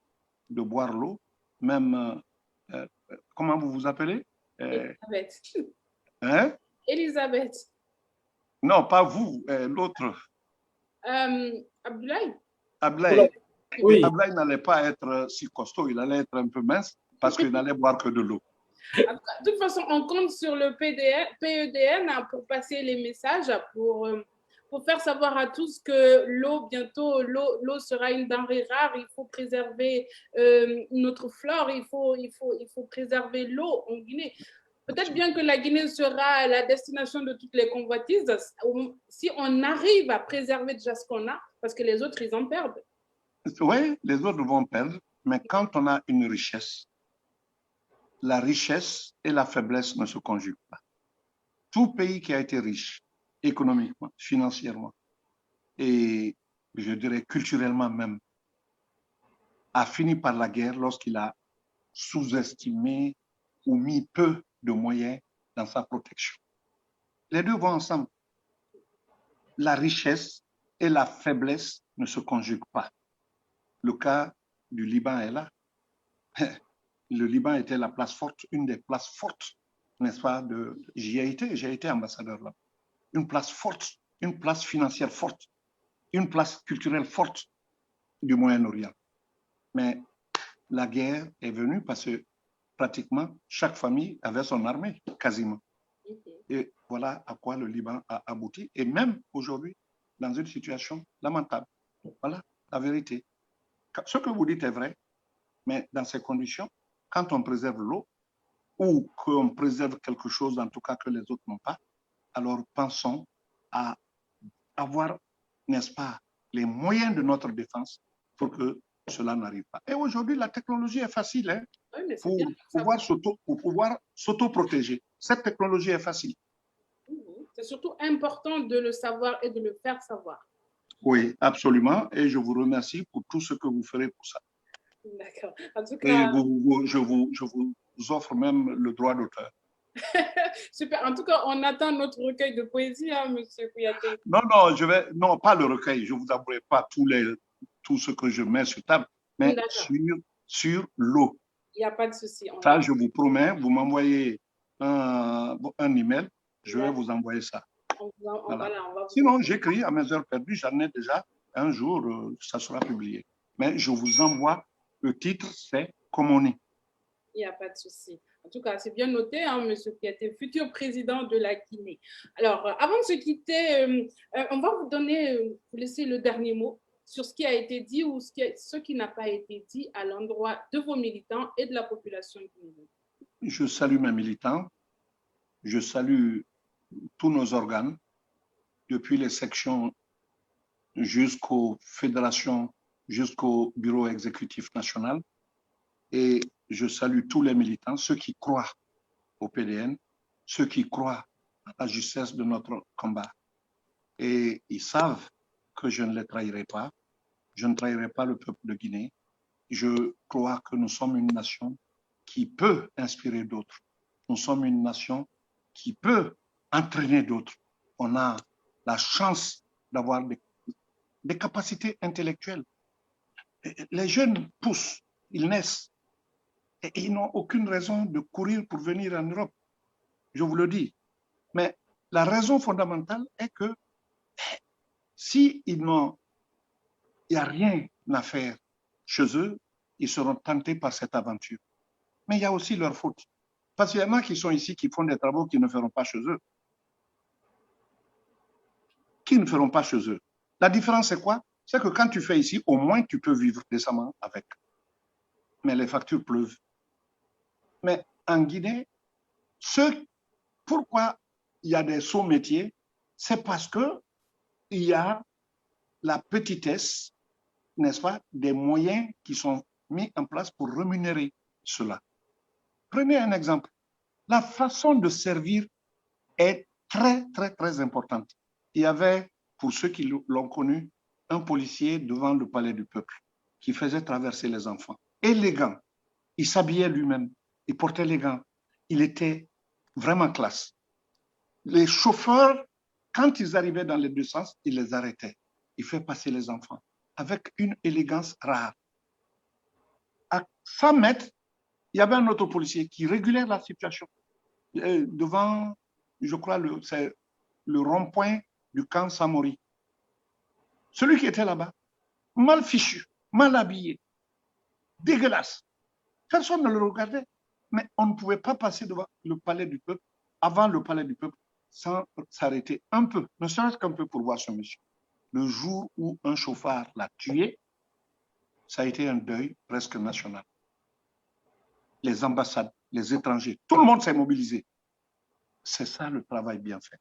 de boire l'eau, même, comment vous vous appelez? Elisabeth. Hein? Elisabeth. Non, pas vous, l'autre. Abdoulaye. Ablaye. Oui. Ablaye n'allait pas être si costaud, il allait être un peu mince parce qu'il n'allait boire que de l'eau. De toute façon, on compte sur le PEDN pour passer les messages, pour faire savoir à tous que bientôt, l'eau sera une denrée rare. Il faut préserver notre flore, il faut préserver l'eau en Guinée. Peut-être bien que la Guinée sera la destination de toutes les convoitises, si on arrive à préserver déjà ce qu'on a, parce que les autres, ils en perdent. Oui, les autres vont perdre, mais quand on a une richesse, la richesse et la faiblesse ne se conjuguent pas. Tout pays qui a été riche, économiquement, financièrement, et je dirais culturellement même, a fini par la guerre lorsqu'il a sous-estimé ou mis peu de moyens dans sa protection. Les deux vont ensemble. La richesse et la faiblesse ne se conjuguent pas. Le cas du Liban est là. Le Liban était la place forte, une des places fortes, n'est-ce pas? J'y ai été ambassadeur là. Une place forte, une place financière forte, une place culturelle forte du Moyen-Orient. Mais la guerre est venue parce que pratiquement chaque famille avait son armée, quasiment. Et voilà à quoi le Liban a abouti. Et même aujourd'hui, dans une situation lamentable. Voilà la vérité. Ce que vous dites est vrai, mais dans ces conditions, quand on préserve l'eau, ou qu'on préserve quelque chose, en tout cas que les autres n'ont pas, alors pensons à avoir, n'est-ce pas, les moyens de notre défense pour que cela n'arrive pas. Et aujourd'hui, la technologie est facile hein, Oui, pour pouvoir s'auto-protéger. Cette technologie est facile. C'est surtout important de le savoir et de le faire savoir. Oui, absolument. Et je vous remercie pour tout ce que vous ferez pour ça. D'accord. En tout Et cas, je vous offre même le droit d'auteur. super. En tout cas, on attend notre recueil de poésie, hein, Monsieur Kouyaté. Non, pas le recueil. Je ne vous avouerai pas tout ce que je mets sur table, mais sur l'eau. Il n'y a pas de souci. Ça, je vous promets, vous m'envoyez un email, je vais vous envoyer ça. Voilà. Sinon, j'écris à mes heures perdues, j'en ai déjà un jour, ça sera publié. Mais je vous envoie, le titre, c'est Komoni. Il n'y a pas de souci. En tout cas, c'est bien noté, hein, Monsieur Kouyaté, futur président de la Guinée. Alors, avant de se quitter, on va vous laisser le dernier mot sur ce qui a été dit ou ce qui n'a pas été dit à l'endroit de vos militants et de la population guinéenne. Je salue mes militants, je salue tous nos organes, depuis les sections jusqu'aux fédérations, jusqu'au bureau exécutif national. Et je salue tous les militants, ceux qui croient au PDN, ceux qui croient à la justesse de notre combat. Et ils savent que je ne les trahirai pas. Je ne trahirai pas le peuple de Guinée. Je crois que nous sommes une nation qui peut inspirer d'autres. Nous sommes une nation qui peut entraîner d'autres. On a la chance d'avoir des capacités intellectuelles. Les jeunes poussent, ils naissent. Et ils n'ont aucune raison de courir pour venir en Europe. Je vous le dis. Mais la raison fondamentale est que s'il n'y a rien à faire chez eux, ils seront tentés par cette aventure. Mais il y a aussi leur faute. Parce qu'il y en a qui sont ici, qui font des travaux qu'ils ne feront pas chez eux. Qui ne feront pas chez eux. La différence, c'est quoi? C'est que quand tu fais ici, au moins tu peux vivre décemment avec. Mais les factures pleuvent. Mais en Guinée, pourquoi il y a des sauts métiers, c'est parce qu'il y a la petitesse, n'est-ce pas, des moyens qui sont mis en place pour rémunérer cela. Prenez un exemple. La façon de servir est très, très, très importante. Il y avait, pour ceux qui l'ont connu, un policier devant le palais du peuple qui faisait traverser les enfants. Élégant. Il s'habillait lui-même. Il portait les gants. Il était vraiment classe. Les chauffeurs, quand ils arrivaient dans les deux sens, il les arrêtait. Il fait passer les enfants avec une élégance rare. À 100 mètres, il y avait un autre policier qui régulait la situation devant, je crois, c'est le rond-point du camp Samori. Celui qui était là-bas, mal fichu, mal habillé, dégueulasse. Personne ne le regardait, mais on ne pouvait pas passer devant le palais du peuple, avant le palais du peuple, sans s'arrêter un peu, ne serait-ce qu'un peu pour voir ce monsieur. Le jour où un chauffard l'a tué, ça a été un deuil presque national. Les ambassades, les étrangers, tout le monde s'est mobilisé. C'est ça le travail bien fait.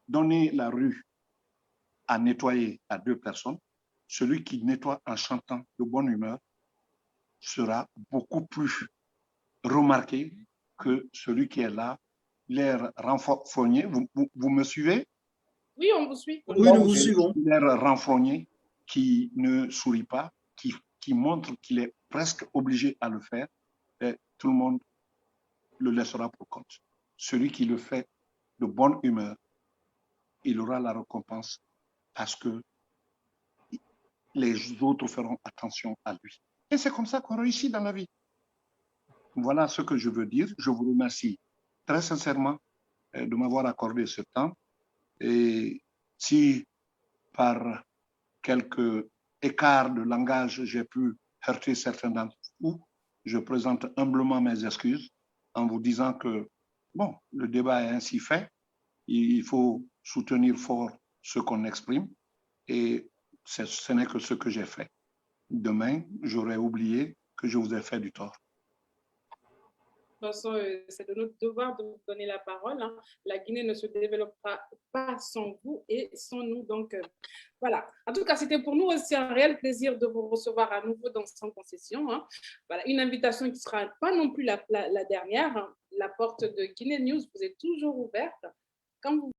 Donner la rue à nettoyer à 2 personnes, celui qui nettoie en chantant de bonne humeur sera beaucoup plus remarqué que celui qui est là, l'air renfrogné. Vous me suivez? Oui, on vous suit. Oui, nous vous suivons. L'air renfrogné qui ne sourit pas, qui montre qu'il est presque obligé à le faire, et tout le monde le laissera pour compte. Celui qui le fait de bonne humeur, il aura la récompense parce que les autres feront attention à lui. Et c'est comme ça qu'on réussit dans la vie. Voilà ce que je veux dire. Je vous remercie très sincèrement de m'avoir accordé ce temps. Et si par quelques écarts de langage, j'ai pu heurter certains d'entre vous, je présente humblement mes excuses en vous disant que, bon, le débat est ainsi fait. Il faut soutenir fort ce qu'on exprime et ce n'est que ce que j'ai fait. Demain, j'aurais oublié que je vous ai fait du tort. De toute façon, c'est de notre devoir de vous donner la parole. Hein. La Guinée ne se développera pas sans vous et sans nous. Donc, voilà. En tout cas, c'était pour nous aussi un réel plaisir de vous recevoir à nouveau dans Sans Concession. Hein. Voilà, une invitation qui ne sera pas non plus la dernière. Hein. La porte de Guinée News vous est toujours ouverte. Quand vous